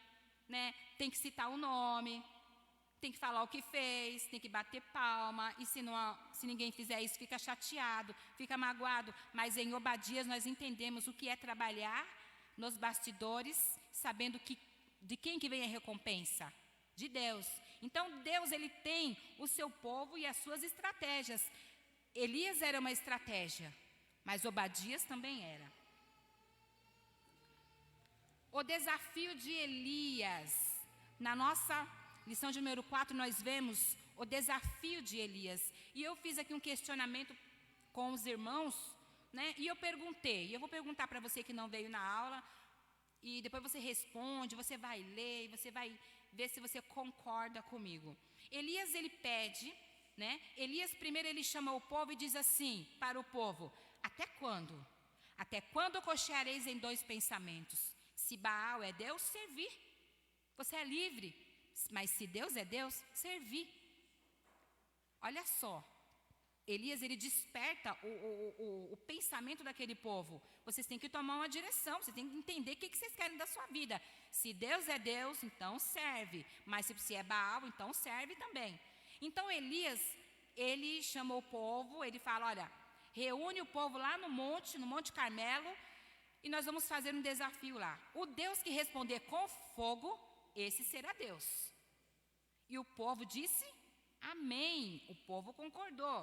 [SPEAKER 3] né? Tem que citar o nome, tem que falar o que fez, tem que bater palma, e se ninguém fizer isso, fica chateado, fica magoado. Mas em Obadias nós entendemos o que é trabalhar nos bastidores, sabendo que de quem que vem a recompensa? De Deus. Então Deus, ele tem o seu povo e as suas estratégias. Elias era uma estratégia, mas Obadias também era. o desafio de Elias. Na nossa lição de número 4, nós vemos o desafio de Elias. E eu fiz aqui um questionamento com os irmãos, né? E eu perguntei, e eu vou perguntar para você que não veio na aula, e depois você responde, você vai ler, e você vai ver se você concorda comigo. Elias, ele pede, né? Elias primeiro ele chama o povo e diz assim para o povo: até quando? Até quando cocheareis em dois pensamentos? Se Baal é Deus, servir. Você é livre. Mas se Deus é Deus, servir. Olha só. Elias, ele desperta o pensamento daquele povo. Vocês têm que tomar uma direção, vocês têm que entender o que vocês querem da sua vida. Se Deus é Deus, então serve. Mas se é Baal, então serve também. Então Elias, ele chamou o povo, ele fala: olha, reúne o povo lá no Monte Carmelo, e nós vamos fazer um desafio lá. O Deus que responder com fogo, esse será Deus. E o povo disse amém. O povo concordou.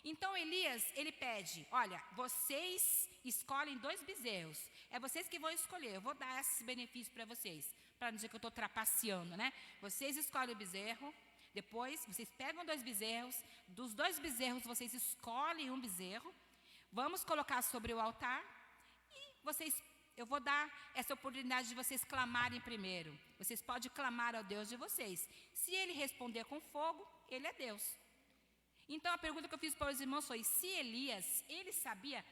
[SPEAKER 3] Então Elias, ele pede: olha, vocês escolhem 2 bezerros. É vocês que vão escolher. Eu vou dar esses benefícios para vocês, para não dizer que eu estou trapaceando, né? Vocês escolhem o bezerro. Depois, vocês pegam 2 bezerros. Dos 2 bezerros, vocês escolhem um bezerro. Vamos colocar sobre o altar. E eu vou dar essa oportunidade de vocês clamarem primeiro. Vocês podem clamar ao Deus de vocês. Se ele responder com fogo, ele é Deus. Então a pergunta que eu fiz para os irmãos foi: se Elias, ele sabia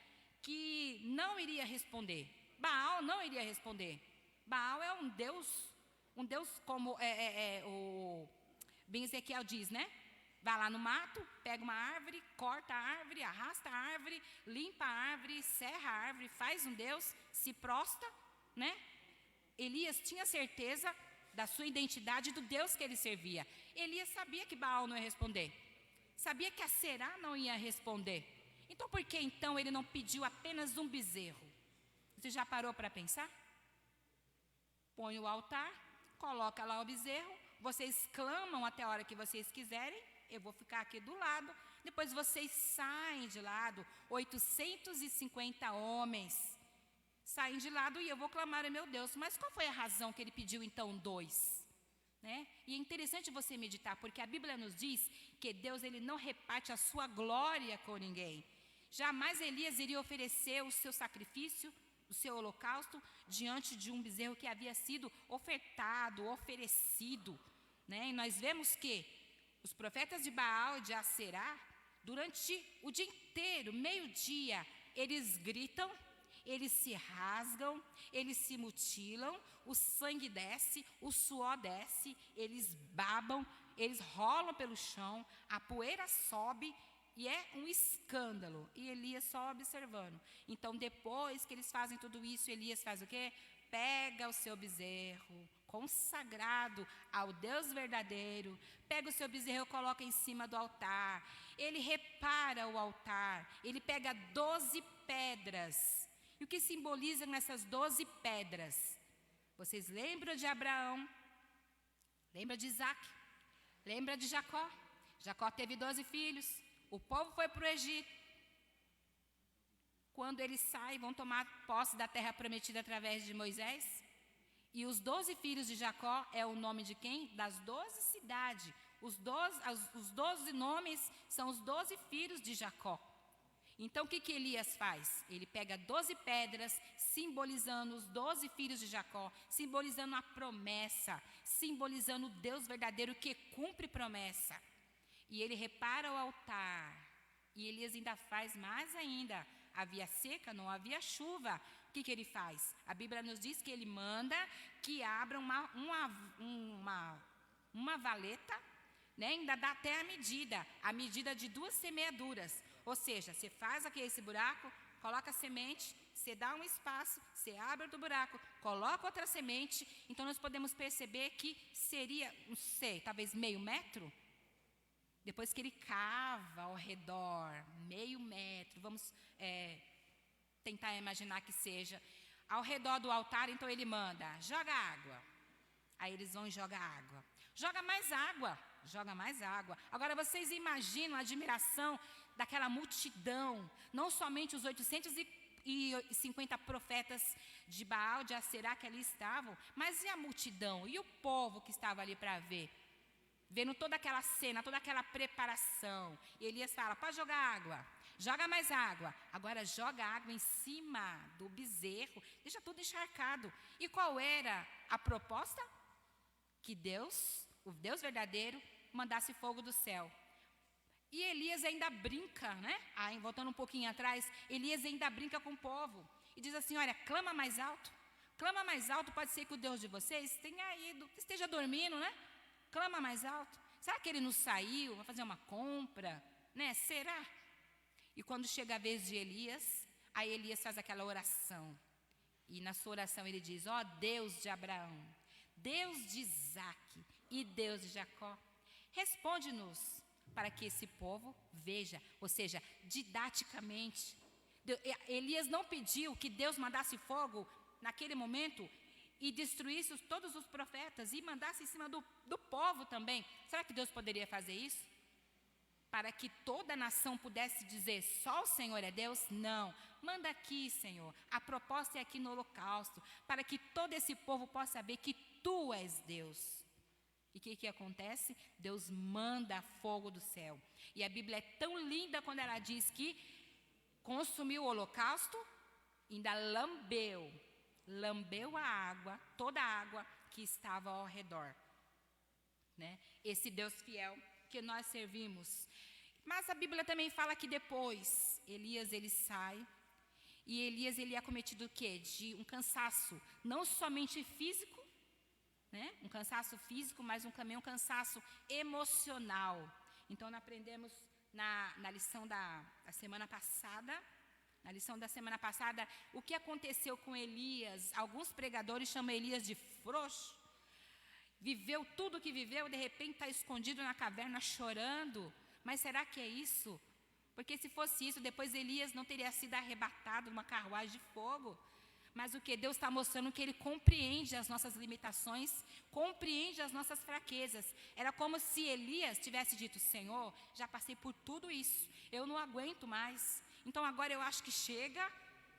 [SPEAKER 3] que não iria responder, Baal não iria responder. Baal é um Deus como o bem Ezequiel diz, né? Vai lá no mato, pega uma árvore, corta a árvore, arrasta a árvore, limpa a árvore, serra a árvore, faz um Deus, se prostra, né? Elias tinha certeza da sua identidade, do Deus que ele servia. Elias sabia que Baal não ia responder. Sabia que a Será não ia responder. Então por que então ele não pediu apenas um bezerro? Você já parou para pensar? Põe o altar, coloca lá o bezerro, vocês clamam até a hora que vocês quiserem, eu vou ficar aqui do lado, depois vocês saem de lado, 850 homens saem de lado e eu vou clamar a meu Deus. Mas qual foi a razão que ele pediu então 2? Né? E é interessante você meditar, porque a Bíblia nos diz que Deus ele não reparte a sua glória com ninguém. Jamais Elias iria oferecer o seu sacrifício, o seu holocausto, diante de um bezerro que havia sido ofertado, oferecido. Né? E nós vemos que os profetas de Baal e de Aserá, durante o dia inteiro, meio-dia, eles gritam, eles se rasgam, eles se mutilam, o sangue desce, o suor desce, eles babam, eles rolam pelo chão, a poeira sobe e é um escândalo. E Elias só observando. Então, depois que eles fazem tudo isso, Elias faz o quê? Pega o seu bezerro consagrado ao Deus verdadeiro, pega o seu bezerro e coloca em cima do altar. Ele repara o altar, ele pega 12 pedras. E o que simbolizam essas 12 pedras? Vocês lembram de Abraão? Lembra de Isaac? Lembra de Jacó? Jacó teve 12 filhos. O povo foi para o Egito. Quando eles saem, vão tomar posse da terra prometida através de Moisés. E os 12 filhos de Jacó é o nome de quem? Das 12 cidades. Os 12 nomes são os 12 filhos de Jacó. Então o que Elias faz? Ele pega 12 pedras, simbolizando os 12 filhos de Jacó, simbolizando a promessa, simbolizando o Deus verdadeiro que cumpre promessa. E ele repara o altar. E Elias ainda faz mais ainda. Havia seca, não havia chuva. O que ele faz? A Bíblia nos diz que ele manda que abra uma valeta, né? Ainda dá até a medida de 2 semeaduras. Ou seja, você faz aqui esse buraco, coloca a semente, você dá um espaço, você abre outro buraco, coloca outra semente. Então nós podemos perceber que seria, não sei, talvez meio metro. Depois que ele cava ao redor, meio metro, vamos tentar imaginar que seja, ao redor do altar, então ele manda, joga água. Aí eles vão e jogam água. Joga mais água, joga mais água. Agora vocês imaginam a admiração daquela multidão, não somente os 850 profetas de Baal, de Aserá que ali estavam, mas e a multidão? E o povo que estava ali para ver? Vendo toda aquela cena, toda aquela preparação. E Elias fala, pode jogar água, joga mais água. Agora joga água em cima do bezerro, deixa tudo encharcado. E qual era a proposta? Que Deus, o Deus verdadeiro, mandasse fogo do céu. E Elias ainda brinca, né? Voltando um pouquinho atrás, Elias ainda brinca com o povo. E diz assim, olha, clama mais alto. Clama mais alto, pode ser que o Deus de vocês tenha ido, esteja dormindo, né? Clama mais alto. Será que ele não saiu, vai fazer uma compra, né? Será? E quando chega a vez de Elias, aí Elias faz aquela oração. E na sua oração ele diz, ó Deus de Abraão, Deus de Isaque e Deus de Jacó, responde-nos para que esse povo veja, ou seja, didaticamente. Elias não pediu que Deus mandasse fogo naquele momento e destruísse todos os profetas e mandasse em cima do povo também. Será que Deus poderia fazer isso? Para que toda a nação pudesse dizer, só o Senhor é Deus? Não, manda aqui, Senhor, a proposta é aqui no holocausto, para que todo esse povo possa saber que Tu és Deus. E o que acontece? Deus manda fogo do céu. E a Bíblia é tão linda quando ela diz que consumiu o holocausto, ainda lambeu a água, toda a água que estava ao redor, né? Esse Deus fiel que nós servimos. Mas a Bíblia também fala que depois Elias ele sai, e Elias ele é acometido do quê? De um cansaço, não somente físico, né? Um cansaço físico, mas também um cansaço emocional. Então nós aprendemos na lição da semana passada, o que aconteceu com Elias. Alguns pregadores chamam Elias de frouxo. Viveu tudo o que viveu, de repente está escondido na caverna chorando. Mas será que é isso? Porque se fosse isso, depois Elias não teria sido arrebatado numa carruagem de fogo. Mas o que Deus está mostrando que Ele compreende as nossas limitações, compreende as nossas fraquezas. Era como se Elias tivesse dito, Senhor, já passei por tudo isso, eu não aguento mais. Então agora eu acho que chega,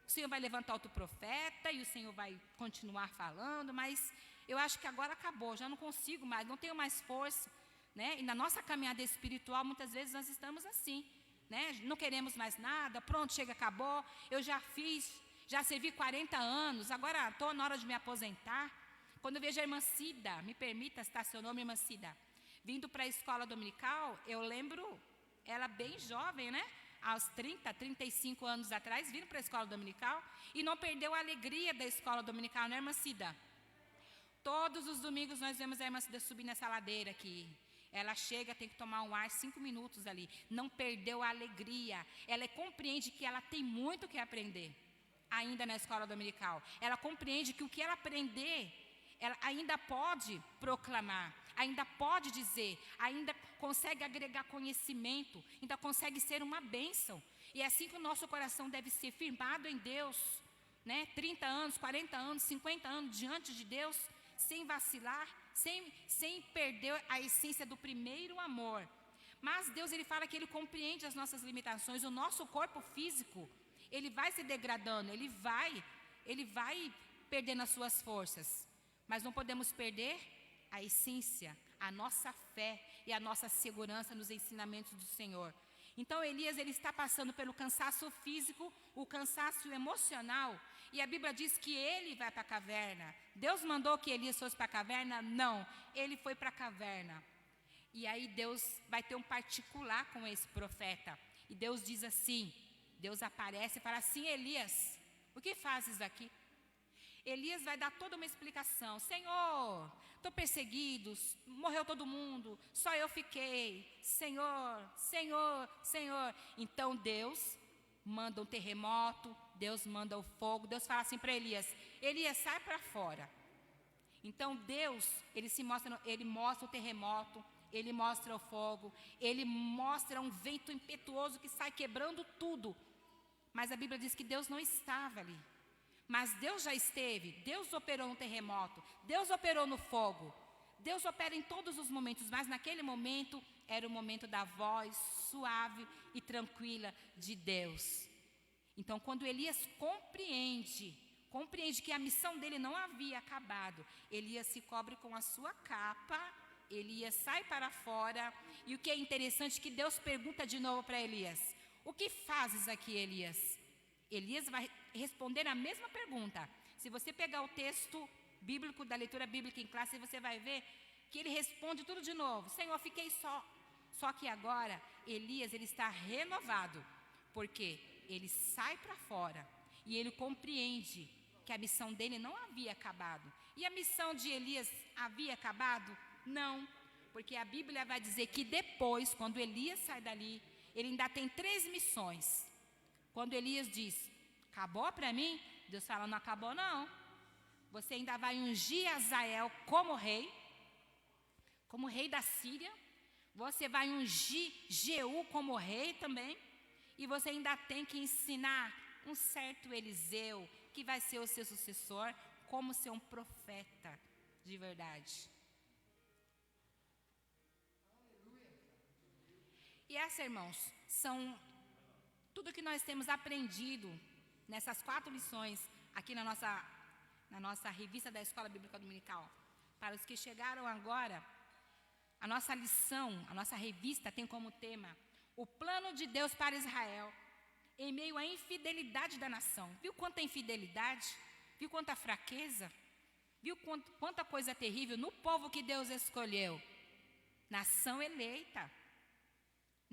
[SPEAKER 3] o Senhor vai levantar outro profeta e o Senhor vai continuar falando, mas eu acho que agora acabou, já não consigo mais, não tenho mais força, né? E na nossa caminhada espiritual, muitas vezes nós estamos assim, né? Não queremos mais nada, pronto, chega, acabou, eu já servi 40 anos, agora estou na hora de me aposentar. Quando eu vejo a irmã Cida, me permita citar seu nome, irmã Cida, vindo para a escola dominical, eu lembro ela bem jovem, né? Aos 30, 35 anos atrás, vindo para a escola dominical, e não perdeu a alegria da escola dominical, né, irmã Cida? Todos os domingos nós vemos a irmã Cida subir nessa ladeira aqui. Ela chega, tem que tomar um ar 5 minutos ali. Não perdeu a alegria. Ela compreende que ela tem muito que aprender ainda na escola dominical. Ela compreende que o que ela aprender, ela ainda pode proclamar, ainda pode dizer, ainda consegue agregar conhecimento, ainda consegue ser uma bênção. E é assim que o nosso coração deve ser firmado em Deus, né? 30 anos, 40 anos, 50 anos diante de Deus, sem vacilar, sem perder a essência do primeiro amor. Mas Deus ele fala que Ele compreende as nossas limitações. O nosso corpo físico, ele vai se degradando, ele vai perdendo as suas forças. Mas não podemos perder a essência, a nossa fé e a nossa segurança nos ensinamentos do Senhor. Então Elias ele está passando pelo cansaço físico, o cansaço emocional, e a Bíblia diz que ele vai para a caverna. Deus mandou que Elias fosse para a caverna? Não, ele foi para a caverna. E aí Deus vai ter um particular com esse profeta. E Deus diz assim, Deus aparece e fala assim, Elias, o que fazes aqui? Elias vai dar toda uma explicação. Senhor, estou perseguido, morreu todo mundo, só eu fiquei. Senhor, Senhor, Senhor. Então Deus manda um terremoto, Deus manda o fogo. Deus fala assim para Elias, Elias, sai para fora. Então Deus, ele mostra o terremoto, ele mostra o fogo, ele mostra um vento impetuoso que sai quebrando tudo. Mas a Bíblia diz que Deus não estava ali. Mas Deus já esteve, Deus operou no terremoto, Deus operou no fogo, Deus opera em todos os momentos, mas naquele momento era o momento da voz suave e tranquila de Deus. Então quando Elias compreende que a missão dele não havia acabado. Elias se cobre com a sua capa, Elias sai para fora, e o que é interessante é que Deus pergunta de novo para Elias: o que fazes aqui, Elias? Elias vai responder a mesma pergunta. Se você pegar o texto bíblico, da leitura bíblica em classe, você vai ver que ele responde tudo de novo: Senhor, fiquei só. Só que agora, Elias, ele está renovado, porque ele sai para fora, e ele compreende que a missão dele não havia acabado. E a missão de Elias havia acabado? Não, porque a Bíblia vai dizer que depois, quando Elias sai dali, ele ainda tem 3 missões. Quando Elias diz: acabou para mim? Deus fala: não acabou não. Você ainda vai ungir Azael como rei da Síria. Você vai ungir Jeú como rei também. E você ainda tem que ensinar um certo Eliseu, que vai ser o seu sucessor, como ser um profeta de verdade. E essa, irmãos, são tudo que nós temos aprendido nessas 4 lições aqui na nossa revista da Escola Bíblica Dominical. Para os que chegaram agora, a nossa lição, a nossa revista tem como tema o plano de Deus para Israel, em meio à infidelidade da nação. Viu quanta infidelidade? Viu quanta fraqueza? Viu quanta coisa terrível no povo que Deus escolheu? Nação eleita.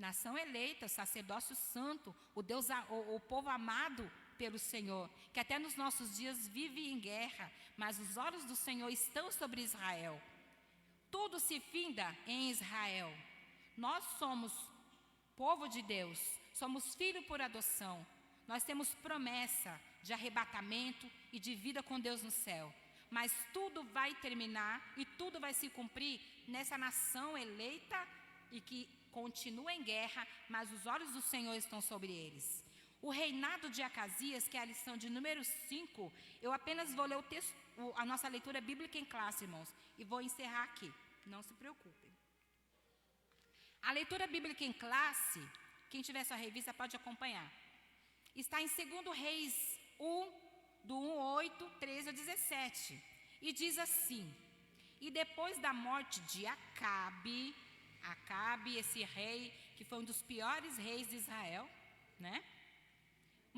[SPEAKER 3] Nação eleita, sacerdócio santo, o povo amado pelo Senhor, que até nos nossos dias vive em guerra, mas os olhos do Senhor estão sobre Israel. Tudo se finda em Israel. Nós somos povo de Deus, somos filhos por adoção. Nós temos promessa de arrebatamento e de vida com Deus no céu. Mas tudo vai terminar e tudo vai se cumprir nessa nação eleita e que continua em guerra, mas os olhos do Senhor estão sobre eles. O reinado de Acasias, que é a lição de número 5, eu apenas vou ler a nossa leitura bíblica em classe, irmãos, e vou encerrar aqui, não se preocupem. A leitura bíblica em classe, quem tiver sua revista pode acompanhar. Está em 2 Reis 1, do 1:8, 13 a 17. E diz assim: e depois da morte de Acabe, esse rei que foi um dos piores reis de Israel, né?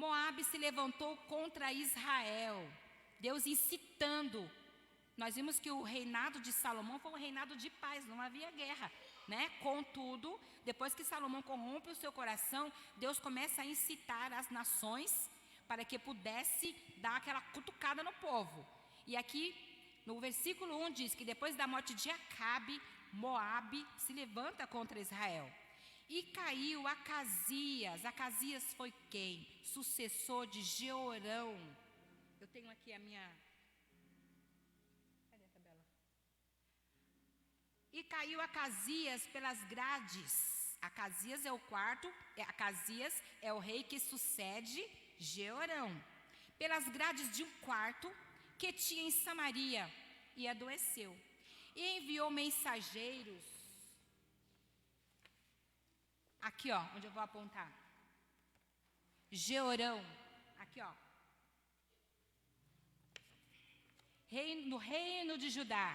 [SPEAKER 3] Moabe se levantou contra Israel, Deus incitando. Nós vimos que o reinado de Salomão foi um reinado de paz, não havia guerra, né? Contudo, depois que Salomão corrompe o seu coração, Deus começa a incitar as nações para que pudesse dar aquela cutucada no povo. E aqui, no versículo 1 diz que depois da morte de Acabe, Moabe se levanta contra Israel. E caiu Acasias. Acasias foi quem? Sucessor de Jeorão. Eu tenho aqui a minha... Cadê a tabela? E caiu Acasias pelas grades. Acasias é o quarto, Acasias é o rei que sucede Jeorão. Pelas grades de um quarto que tinha em Samaria, e adoeceu. E enviou mensageiros. Aqui, ó, onde eu vou apontar. Jeorão. Aqui, ó. No reino de Judá.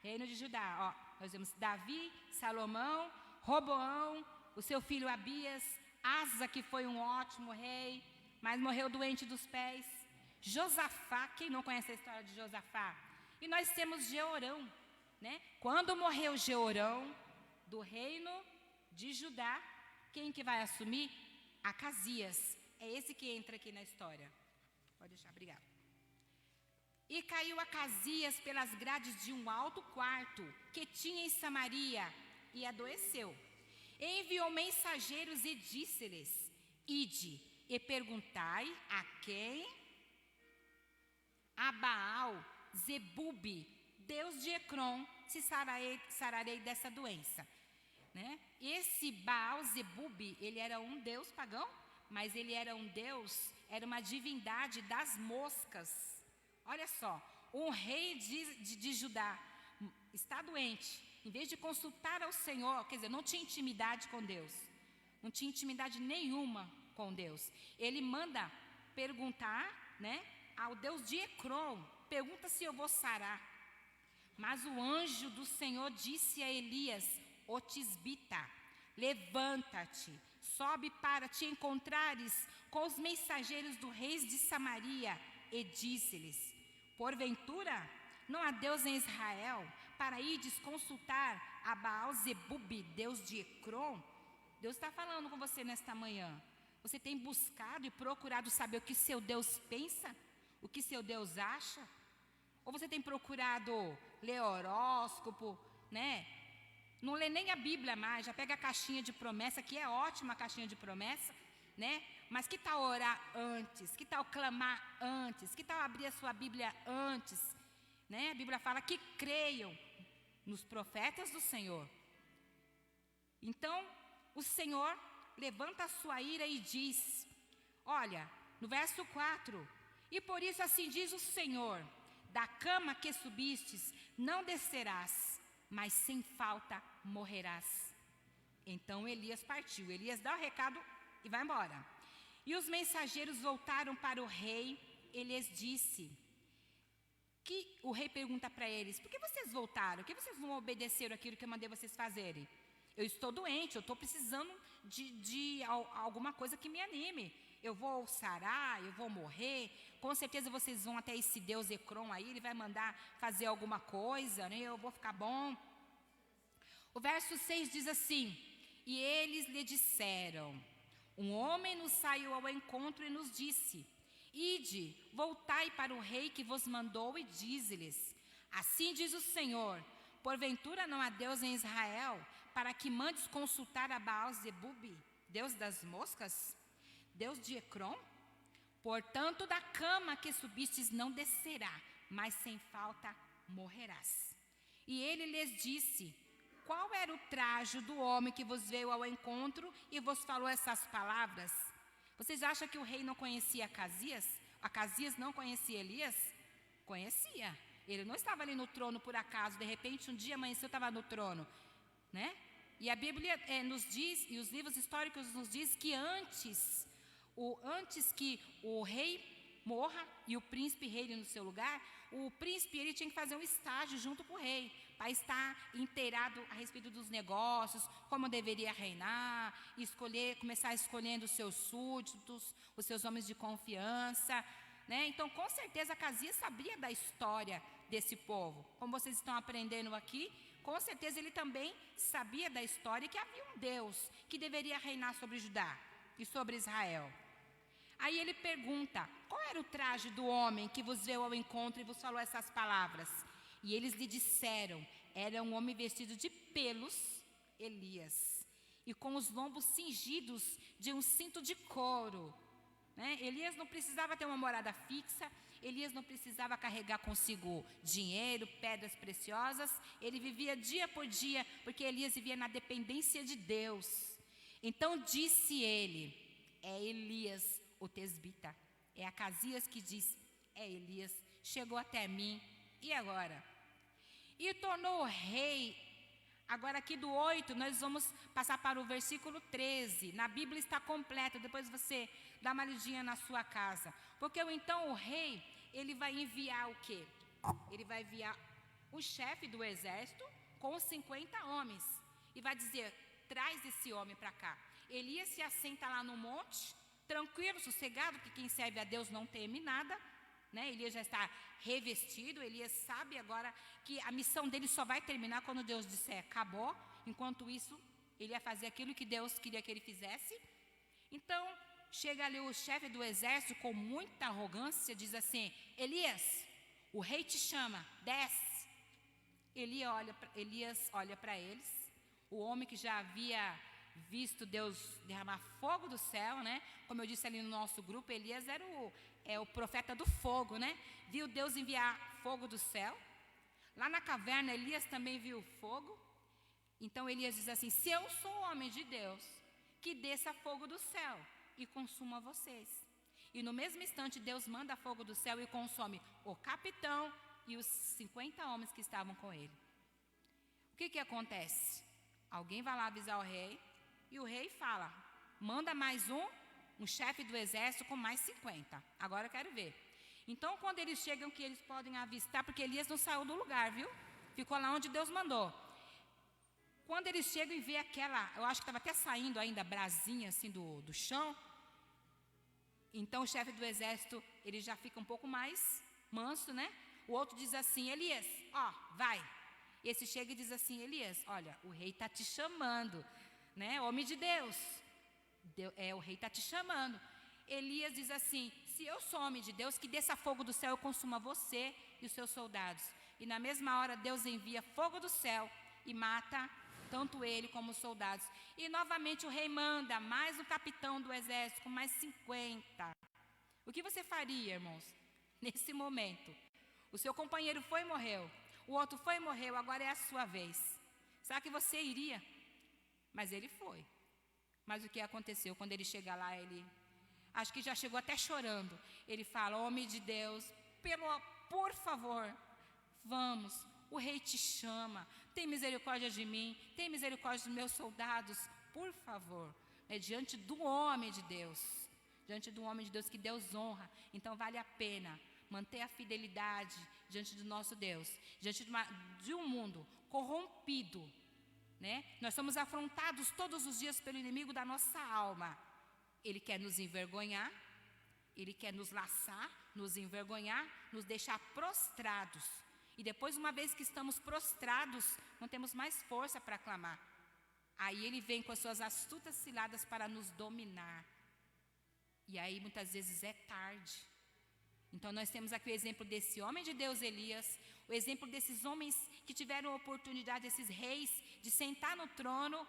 [SPEAKER 3] Reino de Judá, ó. Nós vemos Davi, Salomão, Roboão, o seu filho Abias, Asa, que foi um ótimo rei, mas morreu doente dos pés. Josafá, quem não conhece a história de Josafá? E nós temos Jeorão, né? Quando morreu Jeorão, do reino de Judá, quem que vai assumir? Acasias. É esse que entra aqui na história. Pode deixar, obrigada. E caiu Acasias pelas grades de um alto quarto que tinha em Samaria, e adoeceu. Enviou mensageiros e disse-lhes: ide e perguntai a quem? A Baal Zebube, Deus de Ecrom, se sararei dessa doença. Né? Esse Baal Zebube, ele era um deus pagão, mas ele era um deus, era uma divindade das moscas. Olha só, um rei de Judá está doente. Em vez de consultar ao Senhor, quer dizer, não tinha intimidade com Deus. Não tinha intimidade nenhuma com Deus. Ele manda perguntar, né, ao Deus de Ecrom, pergunta se eu vou sarar. Mas o anjo do Senhor disse a Elias, o tisbita: levanta-te, sobe para te encontrares com os mensageiros do rei de Samaria, e disse-lhes: porventura não há Deus em Israel, para ides consultar a Baal-zebub, Deus de Ecrom? Deus está falando com você nesta manhã. Você tem buscado e procurado saber o que seu Deus pensa? O que seu Deus acha? Ou você tem procurado ler horóscopo, né? Não lê nem a Bíblia mais, já pega a caixinha de promessa, que é ótima a caixinha de promessa, né? Mas que tal orar antes? Que tal clamar antes? Que tal abrir a sua Bíblia antes? Né? A Bíblia fala que creiam nos profetas do Senhor. Então, o Senhor levanta a sua ira e diz, olha, no verso 4, e por isso assim diz o Senhor, da cama que subistes não descerás, mas sem falta morrerás. Então Elias partiu. Elias dá o recado e vai embora. E os mensageiros voltaram para o rei. Elias disse, que o rei pergunta para eles, por que vocês voltaram? Por que vocês não obedeceram aquilo que eu mandei vocês fazerem? Eu estou doente, eu estou precisando de alguma coisa que me anime. Eu vou sarar, eu vou morrer. Com certeza vocês vão até esse Deus Ecrom aí, ele vai mandar fazer alguma coisa, né? Eu vou ficar bom. O verso 6 diz assim, e eles lhe disseram, um homem nos saiu ao encontro e nos disse, ide, voltai para o rei que vos mandou e dize-lhes, assim diz o Senhor, porventura não há Deus em Israel, para que mandes consultar a Baal-zebub, Deus das moscas, Deus de Ecrom? Portanto, da cama que subistes não descerá, mas sem falta morrerás. E ele lhes disse, qual era o trajo do homem que vos veio ao encontro e vos falou essas palavras? Vocês acham que o rei não conhecia Acasias? Acasias não conhecia Elias? Conhecia. Ele não estava ali no trono por acaso, de repente um dia amanheceu, estava no trono, né? E a Bíblia nos diz, e os livros históricos nos diz que antes que o rei morra e o príncipe reine no seu lugar, o príncipe ele tinha que fazer um estágio junto com o rei, para estar inteirado a respeito dos negócios, como deveria reinar, começar escolhendo os seus súditos, os seus homens de confiança, né? Então, com certeza, Acasias sabia da história desse povo. Como vocês estão aprendendo aqui, com certeza ele também sabia da história que havia um Deus que deveria reinar sobre Judá e sobre Israel. Aí ele pergunta, qual era o traje do homem que vos veio ao encontro e vos falou essas palavras? E eles lhe disseram, era um homem vestido de pelos, Elias, e com os lombos cingidos de um cinto de couro. Né? Elias não precisava ter uma morada fixa, Elias não precisava carregar consigo dinheiro, pedras preciosas, ele vivia dia por dia, porque Elias vivia na dependência de Deus. Então disse ele, é Elias o tesbita, é Acasias que diz, é Elias, chegou até mim, e agora? E tornou o rei, agora aqui do 8, nós vamos passar para o versículo 13, na Bíblia está completo, depois você dá uma lidinha na sua casa, porque então o rei, ele vai enviar o quê? Ele vai enviar o chefe do exército com 50 homens, e vai dizer, traz esse homem para cá. Elias se assenta lá no monte, tranquilo, sossegado, que quem serve a Deus não teme nada, né? Elias já está revestido, Elias sabe agora que a missão dele só vai terminar quando Deus disser acabou, enquanto isso ele ia fazer aquilo que Deus queria que ele fizesse. Então chega ali o chefe do exército com muita arrogância, diz assim, Elias, o rei te chama, desce. Elias olha para eles, o homem que já havia visto Deus derramar fogo do céu, né? Como eu disse ali no nosso grupo, Elias era o profeta do fogo, né? Viu Deus enviar fogo do céu. Lá na caverna, Elias também viu fogo. Então Elias diz assim, se eu sou homem de Deus, que desça fogo do céu e consuma vocês. E no mesmo instante, Deus manda fogo do céu e consome o capitão e os 50 homens que estavam com ele. O que acontece? Alguém vai lá avisar o rei, e o rei fala, manda mais um chefe do exército com mais 50. Agora eu quero ver. Então, quando eles chegam, que eles podem avistar, porque Elias não saiu do lugar, viu? Ficou lá onde Deus mandou. Quando eles chegam e vê aquela, eu acho que estava até saindo ainda brasinha assim do chão. Então o chefe do exército, ele já fica um pouco mais manso, né? O outro diz assim: Elias, ó, vai. Esse chega e diz assim: Elias, olha, o rei está te chamando, né? Homem de Deus, o rei está te chamando. Elias diz assim: se eu sou homem de Deus, que desça fogo do céu e consuma você e os seus soldados. E na mesma hora Deus envia fogo do céu e mata tanto ele como os soldados. E novamente o rei manda mais um capitão do exército com mais 50. O que você faria, irmãos, nesse momento? O seu companheiro foi e morreu, o outro foi e morreu, agora é a sua vez. Será que você iria? Mas ele foi. Mas o que aconteceu? Quando ele chega lá, ele, acho que já chegou até chorando. Ele fala: homem de Deus, por favor, vamos, o rei te chama, tem misericórdia de mim, tem misericórdia dos meus soldados, por favor. É diante do homem de Deus, diante do homem de Deus que Deus honra. Então vale a pena manter a fidelidade diante do nosso Deus, diante de um mundo corrompido, né? Nós somos afrontados todos os dias pelo inimigo da nossa alma. Ele quer nos envergonhar, ele quer nos laçar, nos envergonhar, nos deixar prostrados. E depois, uma vez que estamos prostrados, não temos mais força para clamar. Aí ele vem com as suas astutas ciladas para nos dominar. E aí muitas vezes é tarde. Então nós temos aqui o exemplo desse homem de Deus, Elias, o exemplo desses homens que tiveram a oportunidade, esses reis, de sentar no trono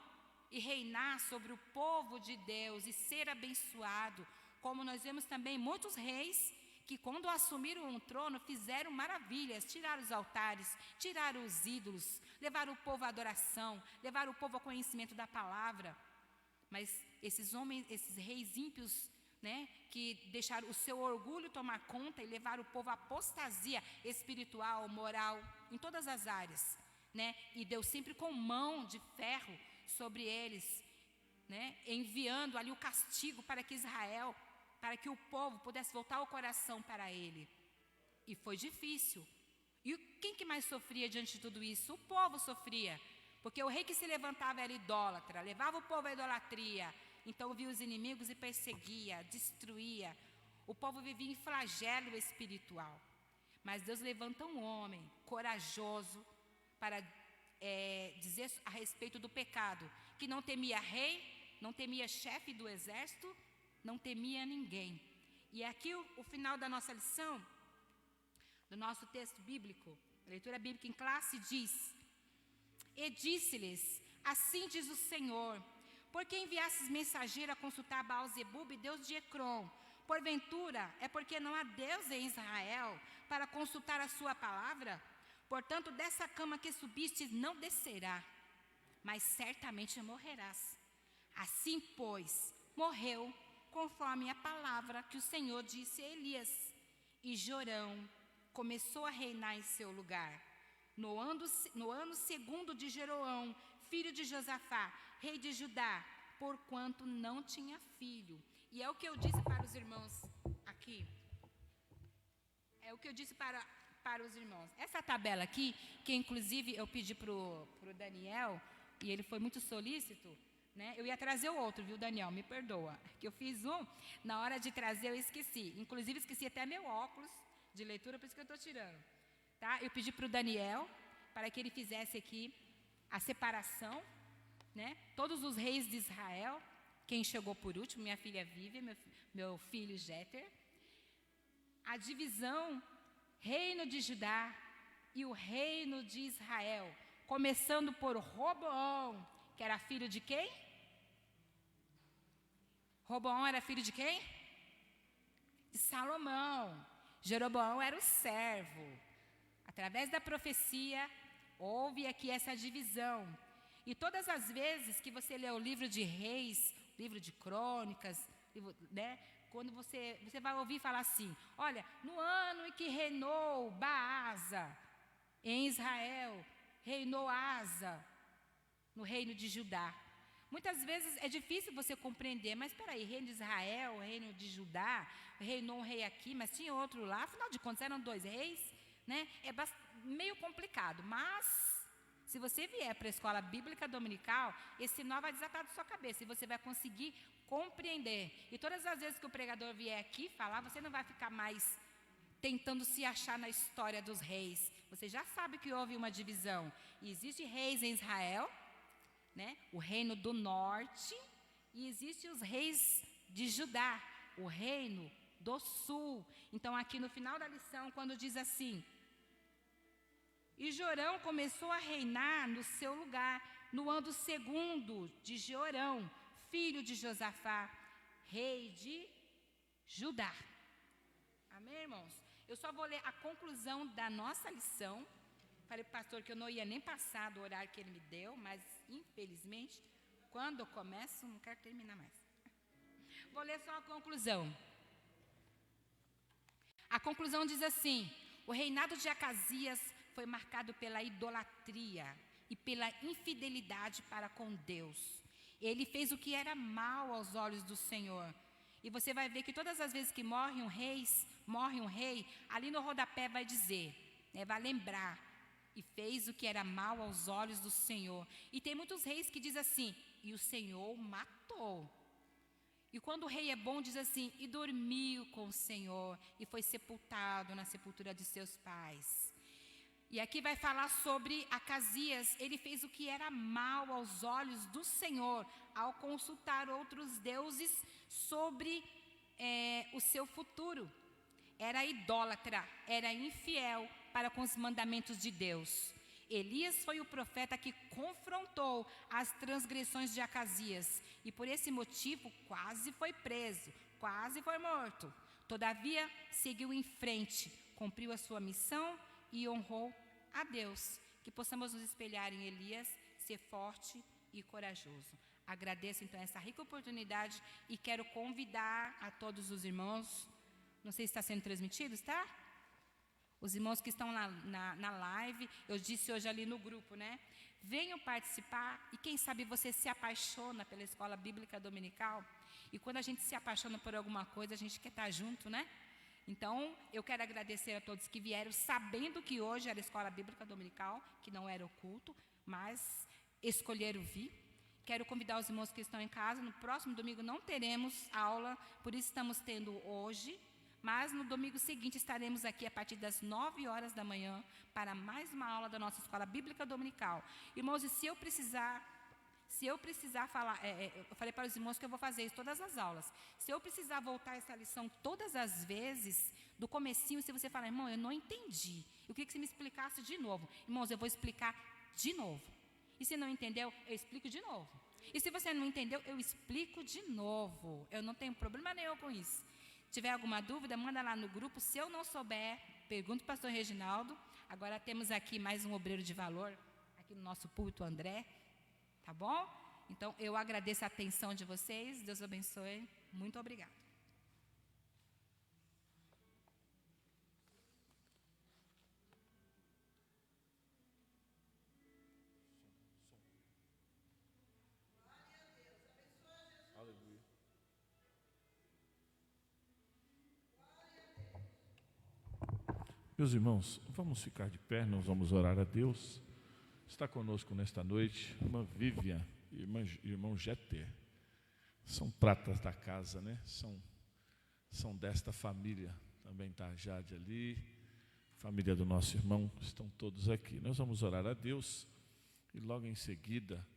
[SPEAKER 3] e reinar sobre o povo de Deus e ser abençoado. Como nós vemos também muitos reis que, quando assumiram um trono, fizeram maravilhas, tiraram os altares, tiraram os ídolos, levaram o povo à adoração, levaram o povo ao conhecimento da palavra. Mas esses homens, esses reis ímpios, né, que deixaram o seu orgulho tomar conta e levaram o povo à apostasia espiritual, moral, em todas as áreas, né, e Deus sempre com mão de ferro sobre eles, né, enviando ali o castigo para que Israel, para que o povo pudesse voltar o coração para ele. E foi difícil. E quem que mais sofria diante de tudo isso? O povo sofria, porque o rei que se levantava era idólatra, levava o povo à idolatria. Então via os inimigos e perseguia, destruía. O povo vivia em flagelo espiritual. Mas Deus levanta um homem corajoso para dizer a respeito do pecado, que não temia rei, não temia chefe do exército, não temia ninguém. E aqui o final da nossa lição, do nosso texto bíblico, a leitura bíblica em classe diz: e disse-lhes, assim diz o Senhor, por que enviastes mensageiro a consultar Baal-zebub, Deus de Ecrom? Porventura, é porque não há Deus em Israel para consultar a sua palavra? Portanto, dessa cama que subistes não descerá, mas certamente morrerás. Assim, pois, morreu conforme a palavra que o Senhor disse a Elias. E Jorão começou a reinar em seu lugar. No ano segundo de Jeroão, filho de Josafá, rei de Judá, porquanto não tinha filho. E é o que eu disse para os irmãos aqui. É o que eu disse para os irmãos. Essa tabela aqui, que inclusive eu pedi para o Daniel, e ele foi muito solícito, né? Eu ia trazer o outro, viu, Daniel? Me perdoa. Que eu fiz um, na hora de trazer eu esqueci. Inclusive esqueci até meu óculos de leitura, por isso que eu estou tirando. Tá? Eu pedi para o Daniel, para que ele fizesse aqui a separação, né? Todos os reis de Israel, quem chegou por último, minha filha Vivian, meu filho Jeter. A divisão, reino de Judá e o reino de Israel, começando por Roboão, que era filho de quem? Roboão era filho de quem? De Salomão. Jeroboão era o servo. Através da profecia, houve aqui essa divisão. E todas as vezes que você lê o livro de Reis, livro de Crônicas, né, quando você vai ouvir falar assim: olha, no ano em que reinou Baasa em Israel, reinou Asa no reino de Judá. Muitas vezes é difícil você compreender, mas espera aí, reino de Israel, reino de Judá, reinou um rei aqui, mas tinha outro lá, afinal de contas eram 2 reis, né? É meio complicado, mas se você vier para a escola bíblica dominical, esse nó vai desatar da sua cabeça e você vai conseguir compreender. E todas as vezes que o pregador vier aqui falar, você não vai ficar mais tentando se achar na história dos reis. Você já sabe que houve uma divisão. E existe reis em Israel, né? O reino do norte, e existem os reis de Judá, o reino do sul. Então aqui no final da lição, quando diz assim: e Jorão começou a reinar no seu lugar, no ano segundo de Jeorão, filho de Josafá, rei de Judá. Amém, irmãos? Eu só vou ler a conclusão da nossa lição. Falei para o pastor que eu não ia nem passar do horário que ele me deu, mas infelizmente, quando eu começo, não quero terminar mais. Vou ler só a conclusão. A conclusão diz assim: o reinado de Acasias foi marcado pela idolatria e pela infidelidade para com Deus. Ele fez o que era mal aos olhos do Senhor. E você vai ver que todas as vezes que morre um rei, ali no rodapé vai dizer, né, vai lembrar, e fez o que era mal aos olhos do Senhor. E tem muitos reis que dizem assim, e o Senhor matou. E quando o rei é bom, diz assim, e dormiu com o Senhor, e foi sepultado na sepultura de seus pais. E aqui vai falar sobre Acasias. Ele fez o que era mal aos olhos do Senhor, ao consultar outros deuses sobre o seu futuro. Era idólatra, era infiel para com os mandamentos de Deus. Elias foi o profeta que confrontou as transgressões de Acasias, e por esse motivo quase foi preso, quase foi morto. Todavia, seguiu em frente, cumpriu a sua missão e honrou a Deus. Que possamos nos espelhar em Elias, ser forte e corajoso. Agradeço então essa rica oportunidade e quero convidar a todos os irmãos, não sei se está sendo transmitido, está? Os irmãos que estão na live, eu disse hoje ali no grupo, né? Venham participar e quem sabe você se apaixona pela escola bíblica dominical. E quando a gente se apaixona por alguma coisa, a gente quer estar junto, né? Então, eu quero agradecer a todos que vieram sabendo que hoje era a escola bíblica dominical, que não era o culto, mas escolheram vir. Quero convidar os irmãos que estão em casa, no próximo domingo não teremos aula, por isso estamos tendo hoje, mas no domingo seguinte estaremos aqui a partir das 9 horas da manhã para mais uma aula da nossa escola bíblica dominical. Irmãos, e se eu precisar falar, eu falei para os irmãos que eu vou fazer isso todas as aulas. Se eu precisar voltar essa lição todas as vezes, do comecinho, se você falar, irmão, eu não entendi, eu queria que você me explicasse de novo. Irmãos, eu vou explicar de novo. E se não entendeu, eu explico de novo. E se você não entendeu, eu explico de novo. Eu não tenho problema nenhum com isso. Se tiver alguma dúvida, manda lá no grupo. Se eu não souber, pergunta para o pastor Reginaldo. Agora temos aqui mais um obreiro de valor, aqui no nosso púlpito, André. Tá bom? Então, eu agradeço a atenção de vocês. Deus abençoe. Muito obrigada.
[SPEAKER 2] Meus irmãos, vamos ficar de pé, nós vamos orar a Deus. Está conosco nesta noite irmã Vivian e irmão Jeter. São pratas da casa, né? São desta família. Também está a Jade ali, família do nosso irmão, estão todos aqui. Nós vamos orar a Deus e logo em seguida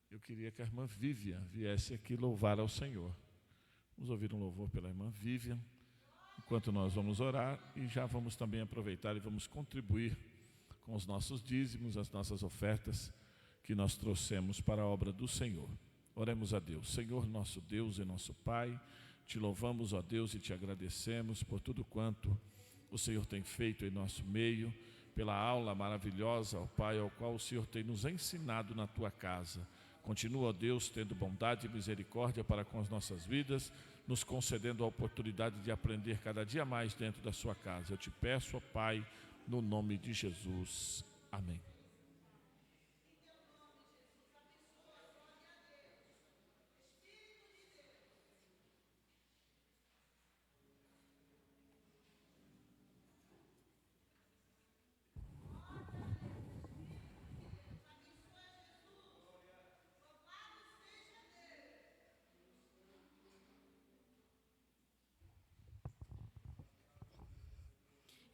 [SPEAKER 2] eu queria que a irmã Vivian viesse aqui louvar ao Senhor. Vamos ouvir um louvor pela irmã Vivian, enquanto nós vamos orar, e já vamos também aproveitar e vamos contribuir com os nossos dízimos, as nossas ofertas que nós trouxemos para a obra do Senhor. Oremos a Deus. Senhor, nosso Deus e nosso Pai, te louvamos, ó Deus, e te agradecemos por tudo quanto o Senhor tem feito em nosso meio, pela aula maravilhosa, ó Pai, ao qual o Senhor tem nos ensinado na tua casa. Continua, ó Deus, tendo bondade e misericórdia para com as nossas vidas, nos concedendo a oportunidade de aprender cada dia mais dentro da sua casa. Eu te peço, ó Pai, no nome de Jesus. Amém.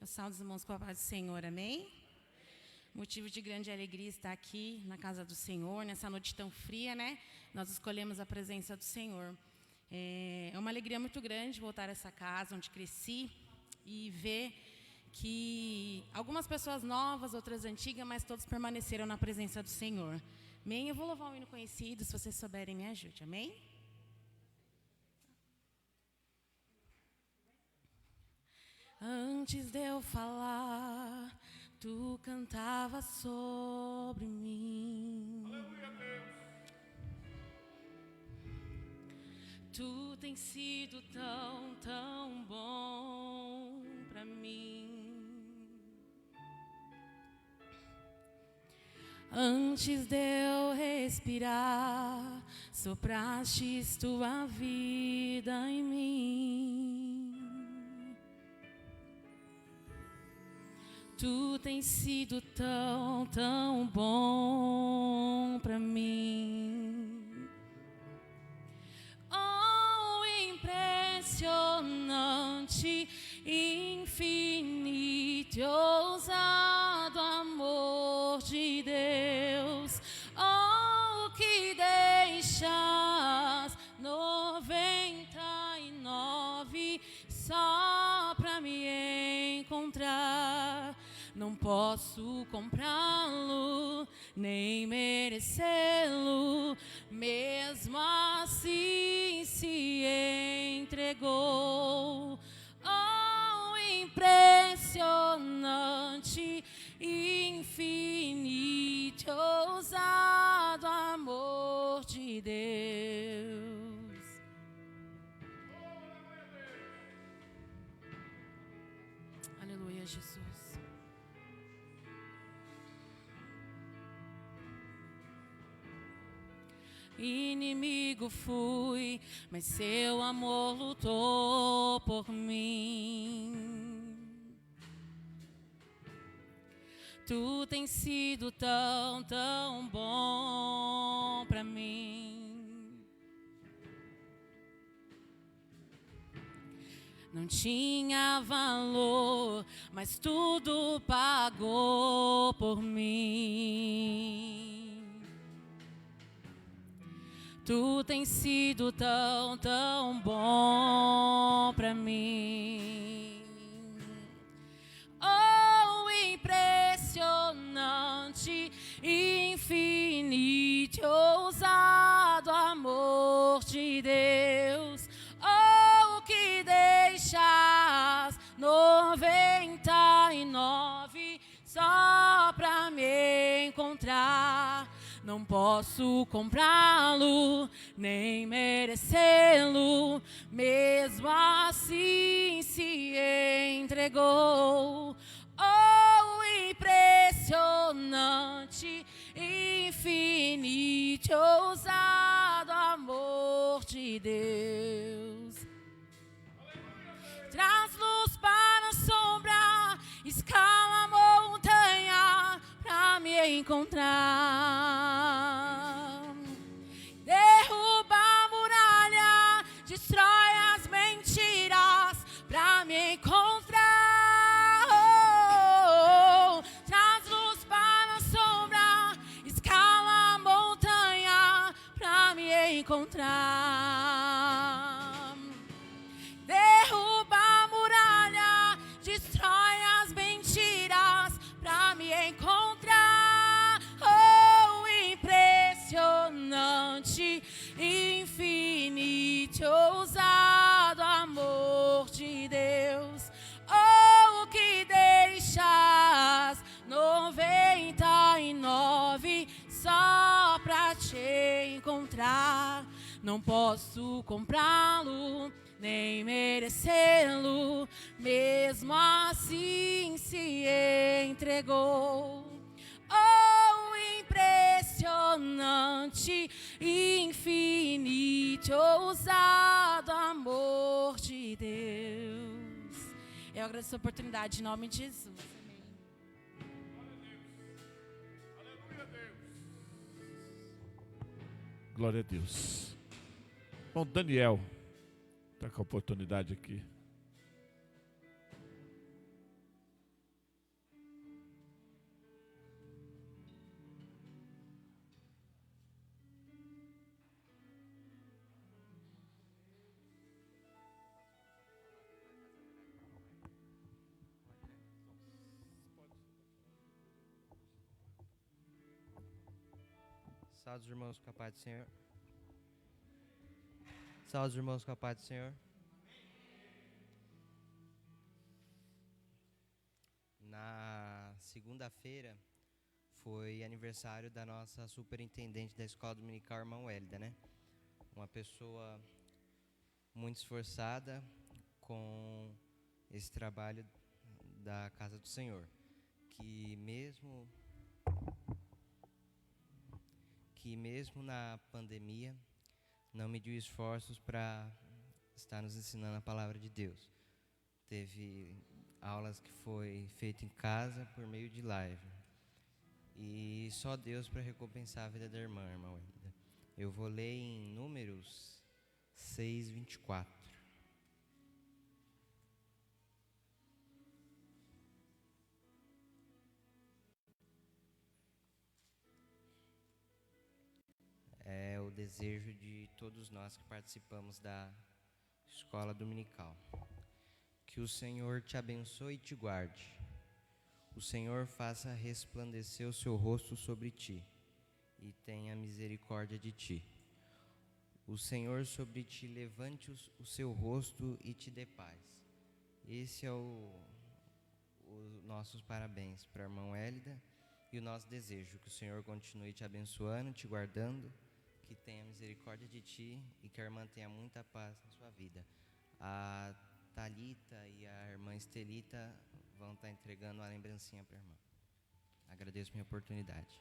[SPEAKER 4] Eu saúdo os irmãos com a paz do Senhor, amém? Motivo de grande alegria estar aqui na casa do Senhor, nessa noite tão fria, né? Nós escolhemos a presença do Senhor. É uma alegria muito grande voltar a essa casa onde cresci e ver que algumas pessoas novas, outras antigas, mas todos permaneceram na presença do Senhor. Amém? Eu vou louvar um hino conhecido, se vocês souberem, me ajude, amém? Antes de eu falar, tu cantavas sobre mim.
[SPEAKER 2] Aleluia, Deus.
[SPEAKER 4] Tu tens sido tão, tão bom pra mim. Antes de eu respirar, soprastes tua vida em mim. Tu tens sido tão, tão bom pra mim. Oh, impressionante, infinito e ousado amor de Deus. Oh, que deixas 99 só pra me encontrar. Não posso comprá-lo, nem merecê-lo, mesmo assim se entregou. Oh, impressionante, infinito, ousado amor de Deus. Aleluia, Jesus. Inimigo fui, mas seu amor lutou por mim. Tu tens sido tão, tão bom pra mim. Não tinha valor, mas tudo pagou por mim. Tu tens sido tão, tão bom pra mim. Oh, impressionante, infinito, ousado amor de Deus. Oh, que deixas 99 só pra me encontrar. Não posso comprá-lo, nem merecê-lo, mesmo assim se entregou. Oh, impressionante, infinito, ousado amor de Deus. Traz luz para a sombra, escala a montanha pra me encontrar. Derruba a muralha, destrói as mentiras pra me encontrar. Oh, traz luz para a sombra, escala a montanha pra me encontrar. Derruba a muralha, destrói as mentiras pra me encontrar. Oh, impressionante, infinito, ousado amor de Deus. Oh, que deixas 99 só pra te encontrar. Não posso comprá-lo, nem merecê-lo, mesmo assim se entregou. Oh, impressionante, infinito, ousado amor de Deus. Eu agradeço a oportunidade em nome de Jesus.
[SPEAKER 2] Glória a Deus. Bom, Daniel, está com a oportunidade aqui.
[SPEAKER 5] Salve os irmãos com a paz do Senhor. Salve os irmãos com a paz do Senhor. Na segunda-feira foi aniversário da nossa superintendente da escola dominical, irmã Wélida, né? Uma pessoa muito esforçada com esse trabalho da Casa do Senhor, que mesmo na pandemia não mediu esforços para estar nos ensinando a palavra de Deus. Teve aulas que foi feito em casa por meio de live. E só Deus para recompensar a vida da irmã Wélida. Eu vou ler em Números 6:24. É o desejo de todos nós que participamos da escola dominical. Que o Senhor te abençoe e te guarde. O Senhor faça resplandecer o seu rosto sobre ti e tenha misericórdia de ti. O Senhor sobre ti levante o seu rosto e te dê paz. Esse é os nossos parabéns para a irmã Wélida e o nosso desejo. Que o Senhor continue te abençoando, te guardando, que tenha misericórdia de ti e que a irmã tenha muita paz na sua vida. A Thalita e a irmã Estelita vão estar entregando uma lembrancinha para a irmã. Agradeço minha oportunidade.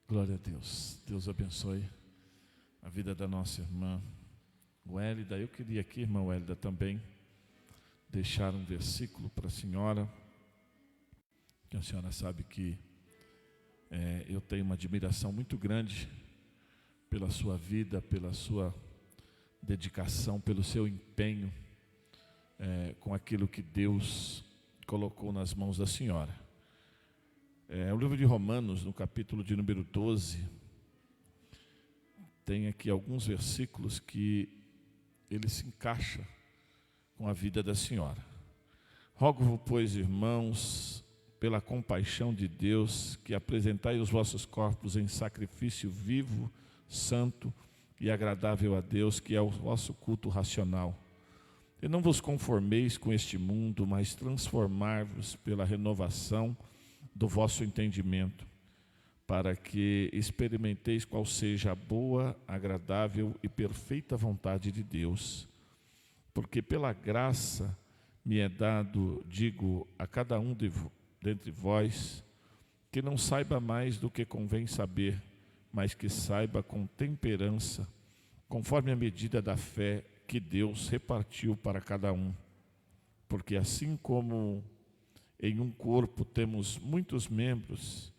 [SPEAKER 2] Glória a Deus. Deus abençoe a vida da nossa irmã Wélida. Eu queria aqui, irmã Wélida, também deixar um versículo para a senhora, que a senhora sabe que eu tenho uma admiração muito grande pela sua vida, pela sua dedicação, pelo seu empenho com aquilo que Deus colocou nas mãos da senhora. O livro de Romanos, no capítulo de número 12, tem aqui alguns versículos que ele se encaixa com a vida da senhora. Rogo-vos, pois, irmãos, pela compaixão de Deus, que apresentai os vossos corpos em sacrifício vivo, santo e agradável a Deus, que é o vosso culto racional. E não vos conformeis com este mundo, mas transformai-vos pela renovação do vosso entendimento, para que experimenteis qual seja a boa, agradável e perfeita vontade de Deus. Porque pela graça me é dado, digo a cada um dentre vós, que não saiba mais do que convém saber, mas que saiba com temperança, conforme a medida da fé que Deus repartiu para cada um. Porque assim como em um corpo temos muitos membros,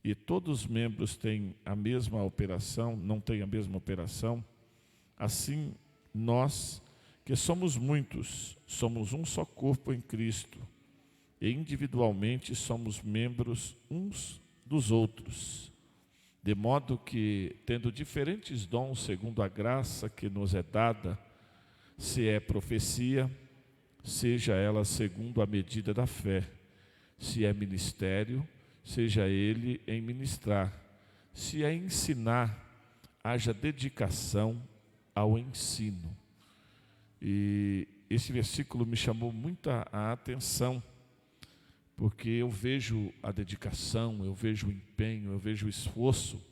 [SPEAKER 2] e todos os membros têm a mesma operação, não têm a mesma operação, assim nós, que somos muitos, somos um só corpo em Cristo, e individualmente somos membros uns dos outros, de modo que, tendo diferentes dons segundo a graça que nos é dada, se é profecia, seja ela segundo a medida da fé. Se é ministério, seja ele em ministrar. Se é ensinar, haja dedicação ao ensino. E esse versículo me chamou muita a atenção, porque eu vejo a dedicação, eu vejo o empenho, eu vejo o esforço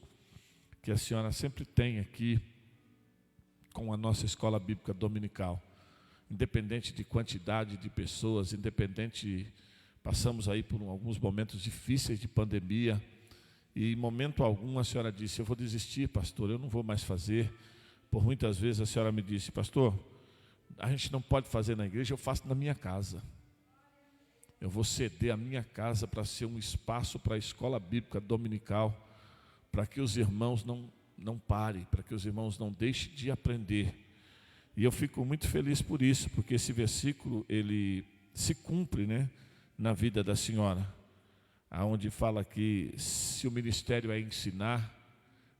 [SPEAKER 2] que a senhora sempre tem aqui com a nossa escola bíblica dominical. Independente de quantidade de pessoas, passamos aí por alguns momentos difíceis de pandemia, E em momento algum a senhora disse: eu vou desistir, pastor, eu não vou mais fazer. Por muitas vezes a senhora me disse: pastor, a gente não pode fazer na igreja, eu faço na minha casa. Eu vou ceder a minha casa para ser um espaço para a escola bíblica dominical, para que os irmãos não parem, para que os irmãos não deixem de aprender. E eu fico muito feliz por isso, porque esse versículo, ele se cumpre, né, na vida da senhora, aonde fala que se o ministério é ensinar,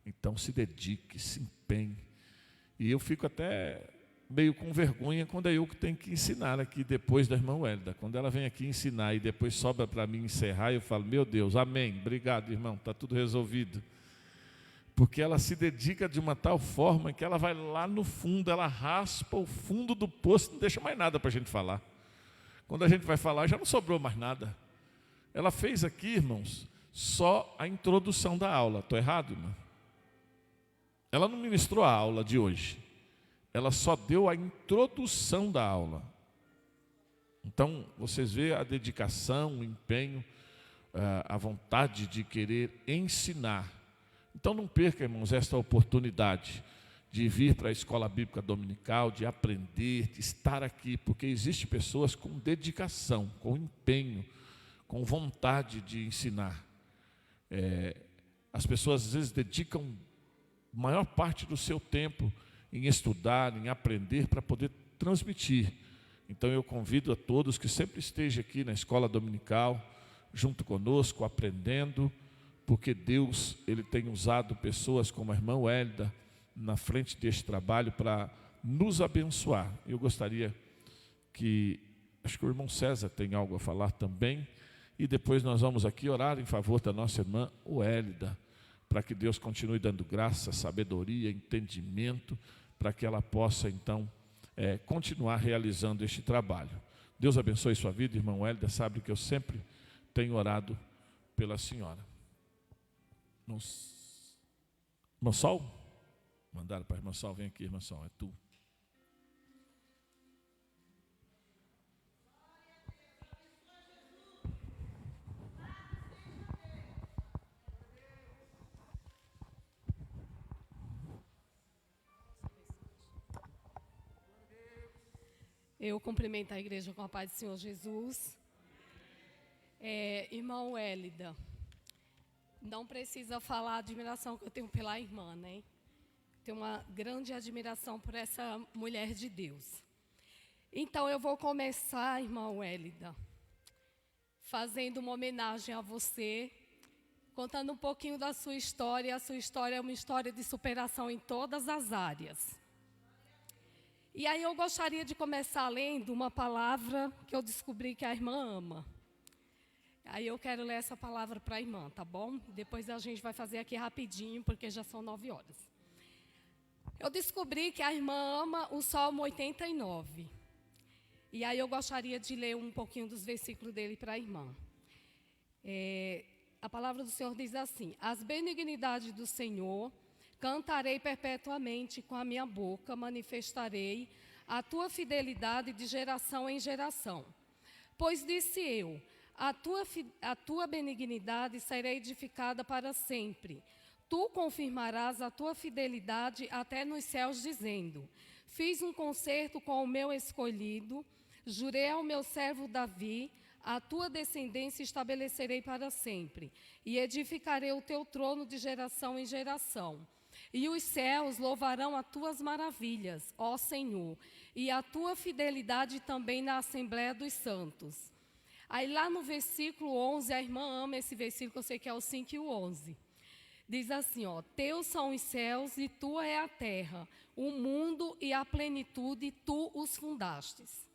[SPEAKER 2] então se dedique, se empenhe. E eu fico até meio com vergonha quando é eu que tenho que ensinar aqui depois da irmã Wélida. Quando ela vem aqui ensinar e depois sobra para mim encerrar, eu falo: meu Deus, amém, obrigado, irmão, está tudo resolvido. Porque ela se dedica de uma tal forma que ela vai lá no fundo, ela raspa o fundo do poço, não deixa mais nada para a gente falar. Quando a gente vai falar, já não sobrou mais nada. Ela fez aqui, irmãos, só a introdução da aula. Estou errado, irmão? Ela não ministrou a aula de hoje. Ela só deu a introdução da aula. Então, vocês veem a dedicação, o empenho, a vontade de querer ensinar. Então, não perca, irmãos, esta oportunidade de vir para a escola bíblica dominical, de aprender, de estar aqui, porque existem pessoas com dedicação, com empenho, com vontade de ensinar. As pessoas às vezes dedicam a maior parte do seu tempo em estudar, em aprender, para poder transmitir. Então eu convido a todos que sempre estejam aqui na escola dominical, junto conosco, aprendendo, porque Deus, Ele tem usado pessoas como a irmã Wélida na frente deste trabalho para nos abençoar. Eu gostaria que, acho que o irmão César tem algo a falar também, e depois nós vamos aqui orar em favor da nossa irmã Wélida, para que Deus continue dando graça, sabedoria, entendimento, para que ela possa então continuar realizando este trabalho. Deus abençoe sua vida, irmã Wélida, sabe que eu sempre tenho orado pela senhora. Irmã Sol? Mandaram para a irmã Sol, vem aqui, irmã Sol, é tu.
[SPEAKER 6] Eu cumprimento a igreja com a paz do Senhor Jesus. Irmã Wélida, não precisa falar a admiração que eu tenho pela irmã, né? Tenho uma grande admiração por essa mulher de Deus. Então, eu vou começar, irmã Wélida, fazendo uma homenagem a você, contando um pouquinho da sua história. A sua história é uma história de superação em todas as áreas. E aí eu gostaria de começar lendo uma palavra que eu descobri que a irmã ama. Aí eu quero ler essa palavra para a irmã, tá bom? Depois a gente vai fazer aqui rapidinho, porque já são 9 horas. Eu descobri que a irmã ama o Salmo 89. E aí eu gostaria de ler um pouquinho dos versículos dele para a irmã. A palavra do Senhor diz assim: as benignidades do Senhor cantarei perpetuamente, com a minha boca manifestarei a tua fidelidade de geração em geração. Pois disse eu, a tua benignidade será edificada para sempre. Tu confirmarás a tua fidelidade até nos céus, dizendo: fiz um concerto com o meu escolhido, jurei ao meu servo Davi, a tua descendência estabelecerei para sempre, e edificarei o teu trono de geração em geração. E os céus louvarão as tuas maravilhas, ó Senhor, e a tua fidelidade também na Assembleia dos Santos. Aí lá no versículo 11, a irmã ama esse versículo, eu sei que é o 5 e o 11. Diz assim, ó: teus são os céus e tua é a terra, o mundo e a plenitude, tu os fundastes.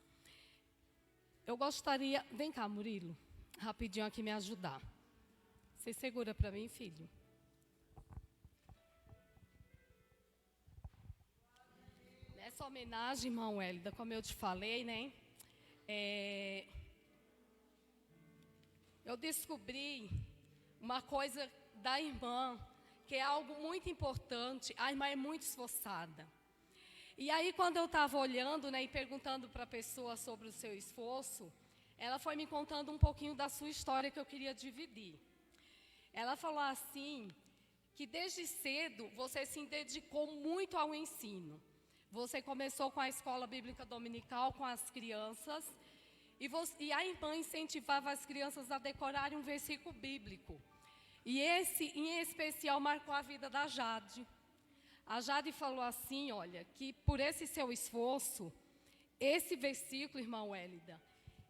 [SPEAKER 6] Eu gostaria... Vem cá, Murilo, rapidinho aqui me ajudar. Você segura para mim, filho? Nessa homenagem, irmã Wélida, como eu te falei, né? Eu descobri uma coisa da irmã, que é algo muito importante. A irmã é muito esforçada. E aí, quando eu estava olhando, né, e perguntando para a pessoa sobre o seu esforço, ela foi me contando um pouquinho da sua história que eu queria dividir. ela falou assim, que desde cedo você se dedicou muito ao ensino. Você começou com a escola bíblica dominical, com as crianças, e a irmã incentivava as crianças a decorarem um versículo bíblico. E esse, em especial, marcou a vida da Jade. A Jade falou assim, olha, que por esse seu esforço, esse versículo, irmã Wélida,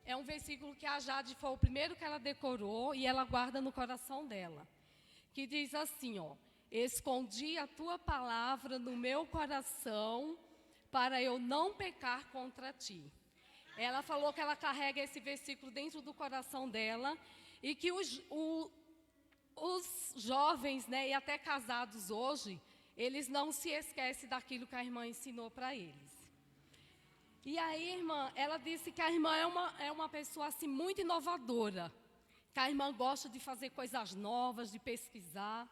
[SPEAKER 6] é um versículo que a Jade foi o primeiro que ela decorou e ela guarda no coração dela. Que diz assim, ó, escondi a tua palavra no meu coração para eu não pecar contra ti. Ela falou que ela carrega esse versículo dentro do coração dela e que os jovens, né, e até casados hoje, eles não se esquecem daquilo que a irmã ensinou para eles. E aí, irmã, ela disse que a irmã é uma pessoa assim, muito inovadora, que a irmã gosta de fazer coisas novas, de pesquisar.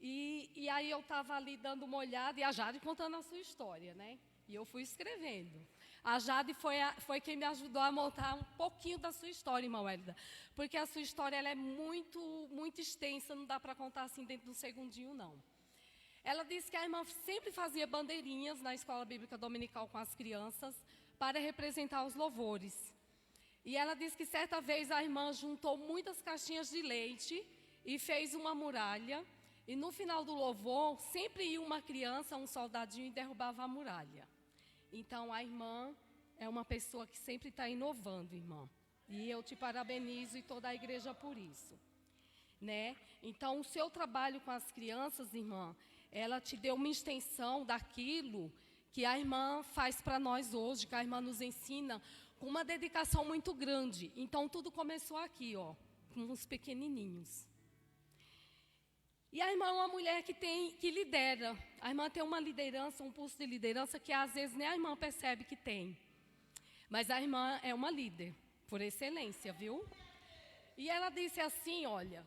[SPEAKER 6] E aí eu estava ali dando uma olhada, e a Jade contando a sua história, né? E eu fui escrevendo. A Jade foi quem me ajudou a montar um pouquinho da sua história, irmã Wélida, porque a sua história ela é muito, muito extensa, não dá para contar assim dentro de um segundinho, não. Ela disse que a irmã sempre fazia bandeirinhas na escola bíblica dominical com as crianças para representar os louvores. E ela disse que certa vez a irmã juntou muitas caixinhas de leite e fez uma muralha. E no final do louvor, sempre ia uma criança, um soldadinho, e derrubava a muralha. Então, a irmã é uma pessoa que sempre está inovando, irmã. E eu te parabenizo e toda a igreja por isso. Né? Então, o seu trabalho com as crianças, irmã, ela te deu uma extensão daquilo que a irmã faz para nós hoje, que a irmã nos ensina com uma dedicação muito grande. Então, tudo começou aqui, ó, com uns pequenininhos. E a irmã é uma mulher que lidera. A irmã tem uma liderança, um pulso de liderança que às vezes nem a irmã percebe que tem. Mas a irmã é uma líder, por excelência, viu? E ela disse assim, olha,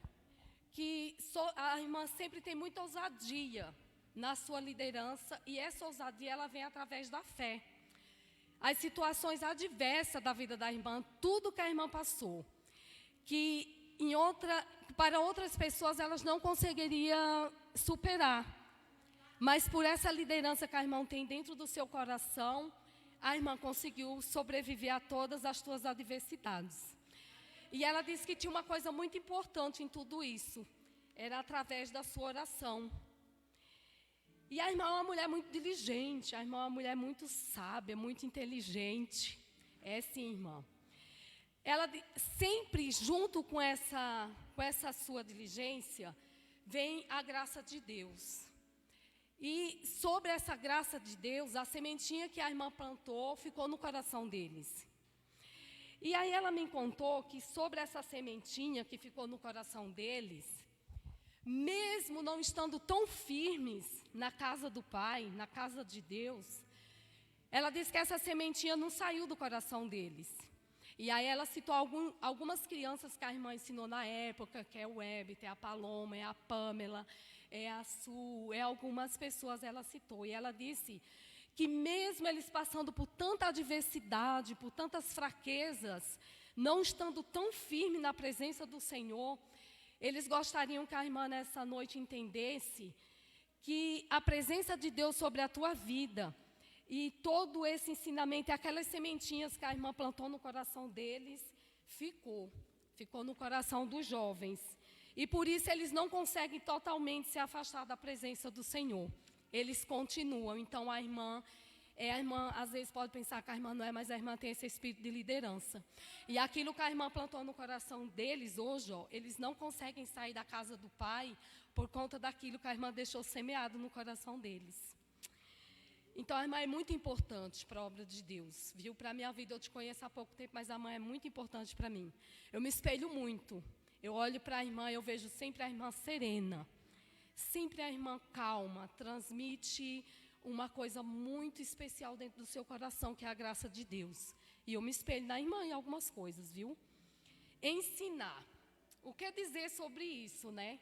[SPEAKER 6] que a irmã sempre tem muita ousadia na sua liderança, e essa ousadia ela vem através da fé. As situações adversas da vida da irmã, tudo que a irmã passou, que para outras pessoas elas não conseguiriam superar. Mas por essa liderança que a irmã tem dentro do seu coração, a irmã conseguiu sobreviver a todas as suas adversidades. E ela disse que tinha uma coisa muito importante em tudo isso, era através da sua oração. E a irmã é uma mulher muito diligente, a irmã é uma mulher muito sábia, muito inteligente. É sim, irmã. Ela sempre, junto com essa sua diligência, vem a graça de Deus. E sobre essa graça de Deus, a sementinha que a irmã plantou ficou no coração deles. E aí ela me contou que sobre essa sementinha que ficou no coração deles, mesmo não estando tão firmes na casa do Pai, na casa de Deus, ela disse que essa sementinha não saiu do coração deles. E aí ela citou algumas crianças que a irmã ensinou na época, que é o Webter, é a Paloma, é a Pamela, é a Su, é algumas pessoas ela citou. E ela disse que mesmo eles passando por tanta adversidade, por tantas fraquezas, não estando tão firme na presença do Senhor, eles gostariam que a irmã nessa noite entendesse que a presença de Deus sobre a tua vida e todo esse ensinamento, aquelas sementinhas que a irmã plantou no coração deles, ficou no coração dos jovens. E por isso eles não conseguem totalmente se afastar da presença do Senhor. Eles continuam. Então a irmã às vezes pode pensar que a irmã não é, mas a irmã tem esse espírito de liderança. E aquilo que a irmã plantou no coração deles hoje, ó, eles não conseguem sair da casa do Pai por conta daquilo que a irmã deixou semeado no coração deles. Então a irmã é muito importante para a obra de Deus, viu? Para a minha vida, eu te conheço há pouco tempo, mas a irmã é muito importante para mim. Eu me espelho muito. Eu olho para a irmã e eu vejo sempre a irmã serena. Sempre a irmã calma, transmite uma coisa muito especial dentro do seu coração, que é a graça de Deus. E eu me espelho na irmã em algumas coisas, viu? Ensinar. O que dizer sobre isso, né?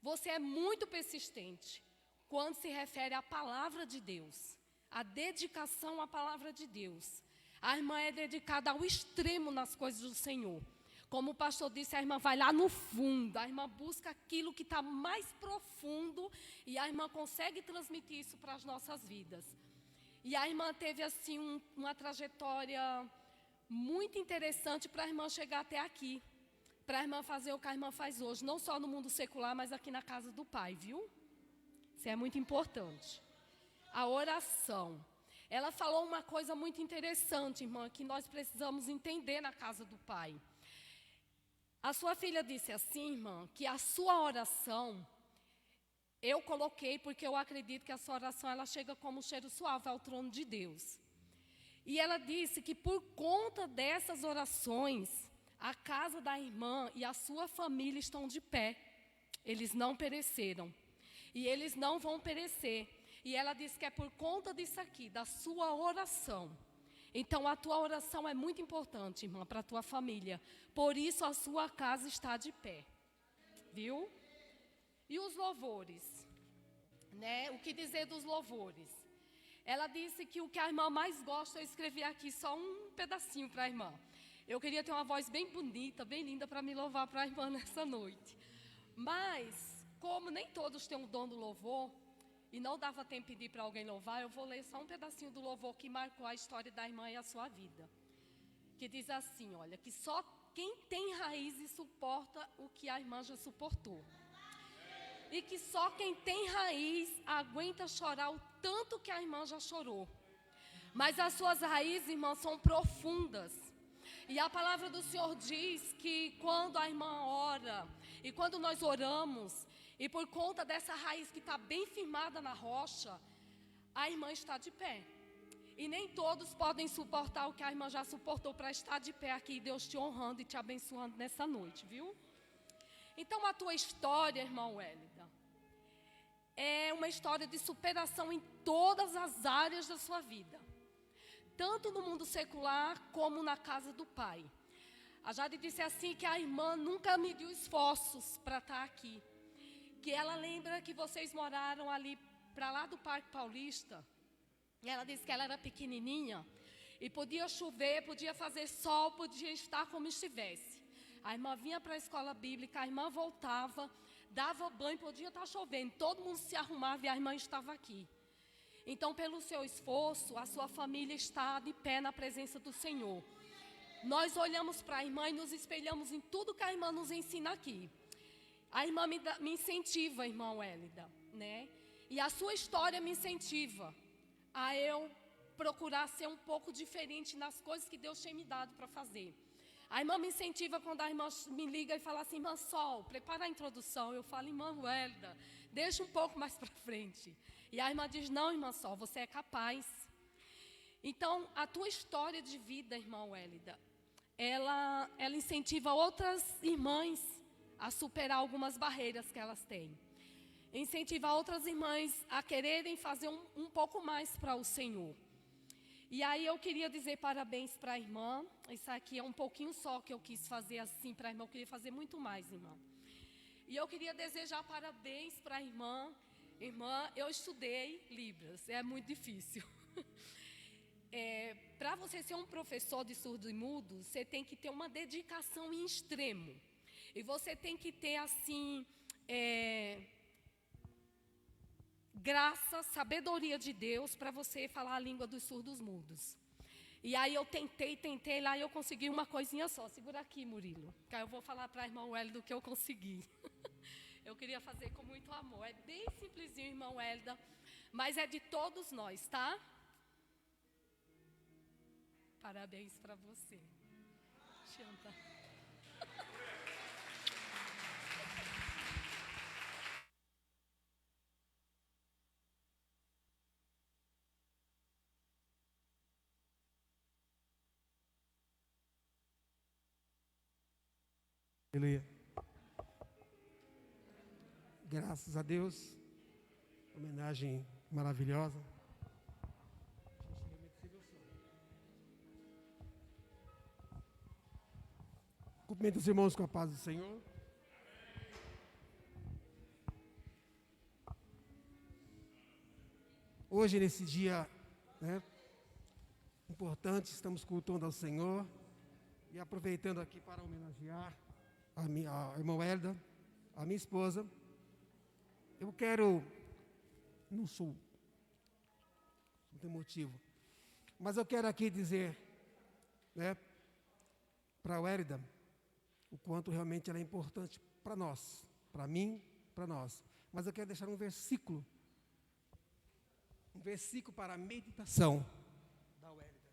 [SPEAKER 6] Você é muito persistente quando se refere à palavra de Deus, a dedicação à palavra de Deus. A irmã é dedicada ao extremo nas coisas do Senhor. Como o pastor disse, a irmã vai lá no fundo, a irmã busca aquilo que está mais profundo e a irmã consegue transmitir isso para as nossas vidas. E a irmã teve assim uma trajetória muito interessante para a irmã chegar até aqui, para a irmã fazer o que a irmã faz hoje, não só no mundo secular, mas aqui na casa do Pai, viu? Isso é muito importante. A oração. Ela falou uma coisa muito interessante, irmã, que nós precisamos entender na casa do Pai. A sua filha disse assim, irmã, que a sua oração, eu coloquei porque eu acredito que a sua oração ela chega como um cheiro suave ao trono de Deus. E ela disse que por conta dessas orações, a casa da irmã e a sua família estão de pé. Eles não pereceram. E eles não vão perecer. E ela disse que é por conta disso aqui, da sua oração. Então, a tua oração é muito importante, irmã, para a tua família. Por isso, a sua casa está de pé. Viu? E os louvores? Né? O que dizer dos louvores? Ela disse que o que a irmã mais gosta, eu escrevi aqui só um pedacinho para a irmã. Eu queria ter uma voz bem bonita, bem linda, para me louvar para a irmã nessa noite. Mas, como nem todos têm o dom do louvor, e não dava tempo de pedir para alguém louvar, eu vou ler só um pedacinho do louvor que marcou a história da irmã e a sua vida. Que diz assim, olha, que só quem tem raízes suporta o que a irmã já suportou. E que só quem tem raiz aguenta chorar o tanto que a irmã já chorou. Mas as suas raízes, irmã, são profundas. E a palavra do Senhor diz que quando a irmã ora, e quando nós oramos, e por conta dessa raiz que está bem firmada na rocha, a irmã está de pé. E nem todos podem suportar o que a irmã já suportou para estar de pé aqui, Deus te honrando e te abençoando nessa noite, viu? Então a tua história, irmã Wélida, é uma história de superação em todas as áreas da sua vida. Tanto no mundo secular como na casa do Pai. A Jade disse assim que a irmã nunca mediu esforços para estar aqui. Que ela lembra que vocês moraram ali para lá do Parque Paulista. E ela disse que ela era pequenininha. E podia chover, podia fazer sol, podia estar como estivesse. A irmã vinha para a escola bíblica, a irmã voltava, dava banho, podia estar chovendo. Todo mundo se arrumava e a irmã estava aqui. Então, pelo seu esforço, a sua família está de pé na presença do Senhor. Nós olhamos para a irmã e nos espelhamos em tudo que a irmã nos ensina aqui. A irmã me incentiva, irmã Wélida, né? E a sua história me incentiva a eu procurar ser um pouco diferente nas coisas que Deus tem me dado para fazer. A irmã me incentiva quando a irmã me liga e fala assim, irmã Sol, prepara a introdução. Eu falo, irmã Wélida, deixa um pouco mais para frente. E a irmã diz, não, irmã Sol, você é capaz. Então, a tua história de vida, irmã Wélida, ela incentiva outras irmãs a superar algumas barreiras que elas têm. Incentiva outras irmãs a quererem fazer um pouco mais para o Senhor. E aí eu queria dizer parabéns para a irmã. Isso aqui é um pouquinho só que eu quis fazer assim para a irmã. Eu queria fazer muito mais, irmã. E eu queria desejar parabéns para a irmã. Irmã, eu estudei Libras, é muito difícil. Para você ser um professor de surdo e mudo, você tem que ter uma dedicação em extremo. E você tem que ter, assim, graça, sabedoria de Deus para você falar a língua dos surdos mudos. E aí eu tentei lá e eu consegui uma coisinha só. Segura aqui, Murilo, que aí eu vou falar para a irmã Wélida do que eu consegui. Eu queria fazer com muito amor. É bem simplesinho, irmã Wélida, mas é de todos nós, tá? Parabéns para você. Chanta.
[SPEAKER 1] Aleluia. Graças a Deus. Homenagem maravilhosa. Cumprimento os irmãos com a paz do Senhor. Hoje, nesse dia, importante, estamos cultuando ao Senhor. e aproveitando aqui para homenagear a irmã Hélida, a minha esposa, eu quero, não tem motivo, mas eu quero aqui dizer, né, para a Hélida, o quanto realmente ela é importante para nós, para mim, para nós. Mas eu quero deixar um versículo para a meditação da Hélida.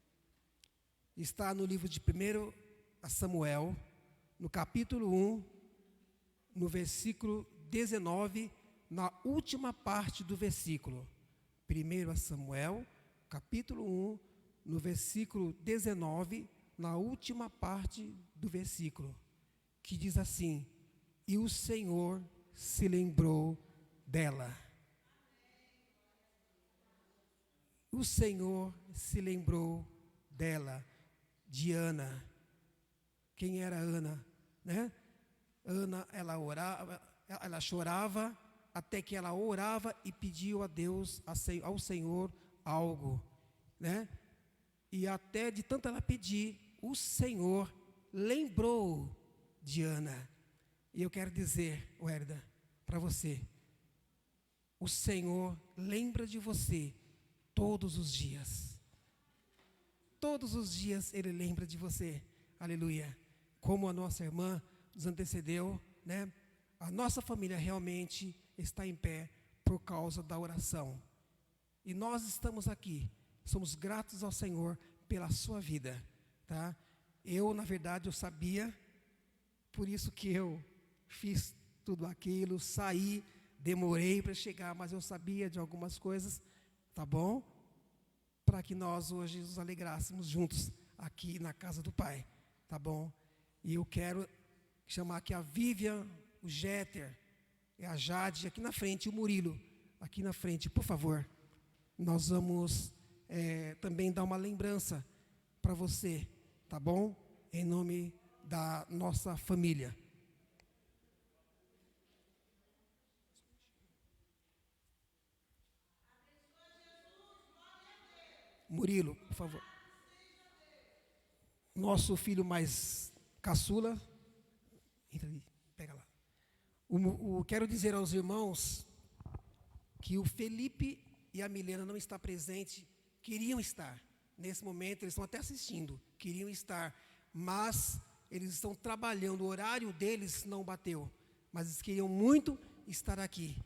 [SPEAKER 1] Está no livro de 1 Samuel, no capítulo 1, no versículo 19, na última parte do versículo. 1 Samuel, capítulo 1, no versículo 19, na última parte do versículo, que diz assim: e o Senhor se lembrou dela. O Senhor se lembrou dela, de Ana. Quem era Ana, né? Ana, ela orava, ela chorava, até que ela orava e pediu a Deus, ao Senhor, algo, né? E até de tanto ela pedir, o Senhor lembrou de Ana. E eu quero dizer, Hélida, para você, o Senhor lembra de você todos os dias. Todos os dias Ele lembra de você. Aleluia. Como a nossa irmã nos antecedeu, né? A nossa família realmente está em pé por causa da oração. E nós estamos aqui. Somos gratos ao Senhor pela sua vida, tá? Eu, na verdade, eu sabia, por isso que eu fiz tudo aquilo, saí, demorei para chegar, mas eu sabia de algumas coisas, tá bom? Para que nós hoje nos alegrássemos juntos aqui na casa do Pai, tá bom? E eu quero chamar aqui a Vivian, o Jeter, e a Jade aqui na frente, o Murilo aqui na frente, por favor. Nós vamos também dar uma lembrança para você, tá bom? Em nome da nossa família. Murilo, por favor. Nosso filho mais caçula. Entra ali, pega lá. Quero dizer aos irmãos que o Felipe e a Milena não estão presentes, queriam estar. Nesse momento, eles estão até assistindo, queriam estar, mas eles estão trabalhando, o horário deles não bateu, mas eles queriam muito estar aqui.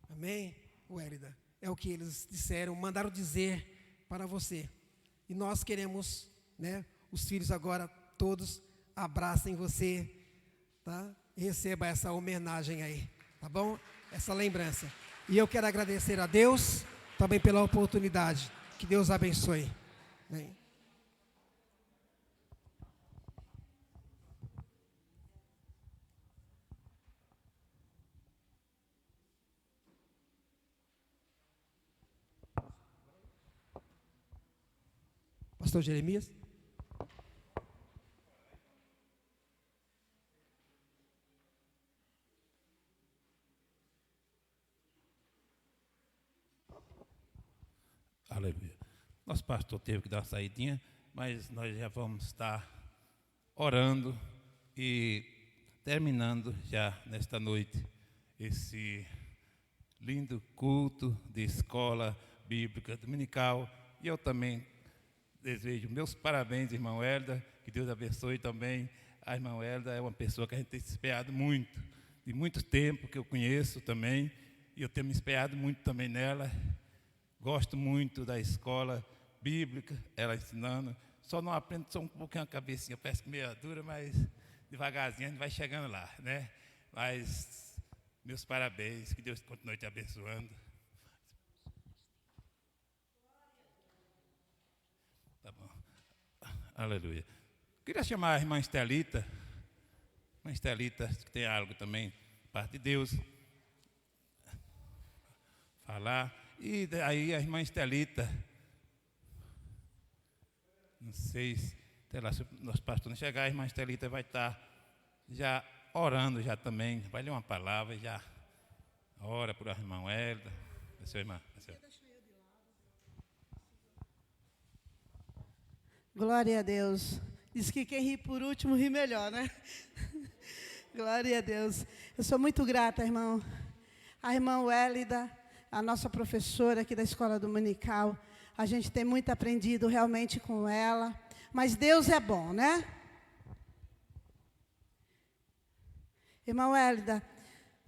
[SPEAKER 1] Amém, Hélida? É o que eles disseram, mandaram dizer para você. E nós queremos, né, os filhos agora todos abracem você, tá? E receba essa homenagem aí, tá bom? Essa lembrança. E eu quero agradecer a Deus também pela oportunidade. Que Deus abençoe. Amém. Pastor Jeremias.
[SPEAKER 7] Aleluia. Nosso pastor teve que dar uma saidinha, mas nós já vamos estar orando e terminando já nesta noite esse lindo culto de escola bíblica dominical. E eu também desejo meus parabéns, irmã Hélida, que Deus abençoe também. A irmã Hélida é uma pessoa que a gente tem se espelhado muito, de muito tempo que eu conheço também, e eu tenho me espelhado muito também nela. Gosto muito da escola bíblica, ela ensinando. Só não aprendo só um pouquinho a cabecinha, parece que meio dura, mas devagarzinho a gente vai chegando lá, né? Mas meus parabéns, que Deus continue te abençoando. Tá bom. Aleluia. Queria chamar a irmã Estelita. Irmã Estelita, que tem algo também, parte de Deus. Falar. E aí a irmã Estelita, não sei se o nosso pastor não chegar, a irmã Estelita vai estar já orando já também, vai ler uma palavra e já ora por a irmã Hélida. Seu irmão.
[SPEAKER 8] Glória a Deus. Diz que quem ri por último ri melhor, né? Glória a Deus. Eu sou muito grata, irmão. A irmã Wélida, a nossa professora aqui da Escola Dominical. A gente tem muito aprendido realmente com ela. Mas Deus é bom, né? Irmã Wélida,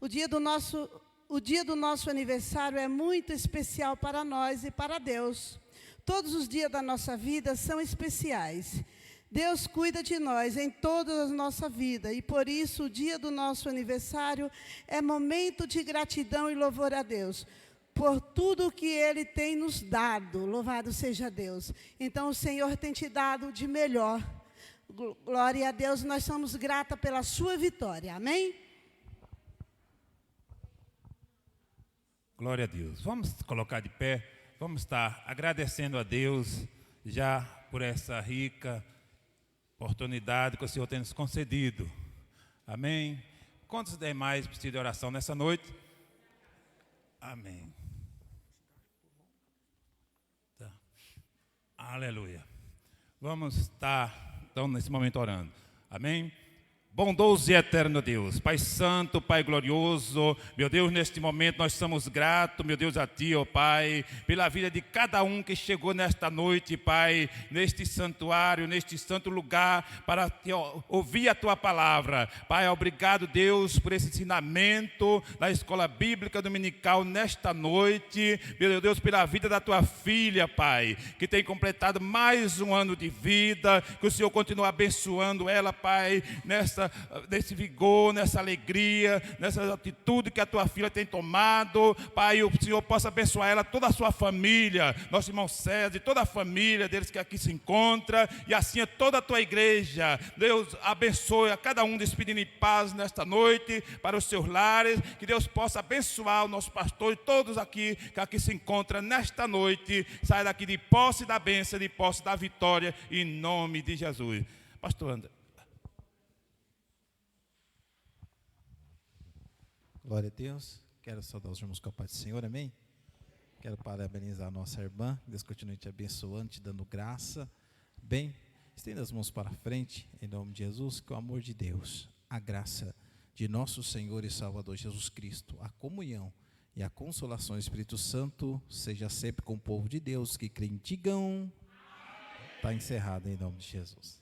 [SPEAKER 8] o dia do nosso aniversário é muito especial para nós e para Deus. Todos os dias da nossa vida são especiais. Deus cuida de nós em toda a nossa vida, e por isso o dia do nosso aniversário é momento de gratidão e louvor a Deus, por tudo que Ele tem nos dado. Louvado seja Deus. Então o Senhor tem te dado de melhor. Glória a Deus, nós somos gratas pela sua vitória, amém?
[SPEAKER 7] Glória a Deus. Vamos colocar de pé, vamos estar agradecendo a Deus já por essa rica oportunidade que o Senhor tem nos concedido. Amém? Quantos demais precisam de oração nessa noite? Amém. Tá. Aleluia. Vamos estar, então, nesse momento orando. Amém? Bondoso e eterno Deus, Pai Santo, Pai glorioso, meu Deus, neste momento nós somos gratos, meu Deus, a Ti, ó Pai, pela vida de cada um que chegou nesta noite, Pai, neste santuário, neste santo lugar, para ouvir a Tua palavra. Pai, obrigado, Deus, por esse ensinamento da Escola Bíblica Dominical nesta noite, meu Deus, pela vida da Tua filha, Pai, que tem completado mais um ano de vida, que o Senhor continue abençoando ela, Pai, nesse vigor, nessa alegria, nessa atitude que a tua filha tem tomado. Pai, o Senhor possa abençoar ela, toda a sua família, nosso irmão César e toda a família deles que aqui se encontra, e assim é toda a tua igreja. Deus abençoe a cada um, despedindo em paz nesta noite para os seus lares, que Deus possa abençoar o nosso pastor e todos aqui que aqui se encontram nesta noite. Saia daqui de posse da bênção, de posse da vitória, em nome de Jesus. Pastor André.
[SPEAKER 9] Glória a Deus. Quero saudar os irmãos com a paz do Senhor, amém? Quero parabenizar a nossa irmã. Deus continue te abençoando, te dando graça. Bem, estenda as mãos para frente, em nome de Jesus, que o amor de Deus, a graça de nosso Senhor e Salvador Jesus Cristo, a comunhão e a consolação do Espírito Santo seja sempre com o povo de Deus que crê. Digam, está encerrado em nome de Jesus.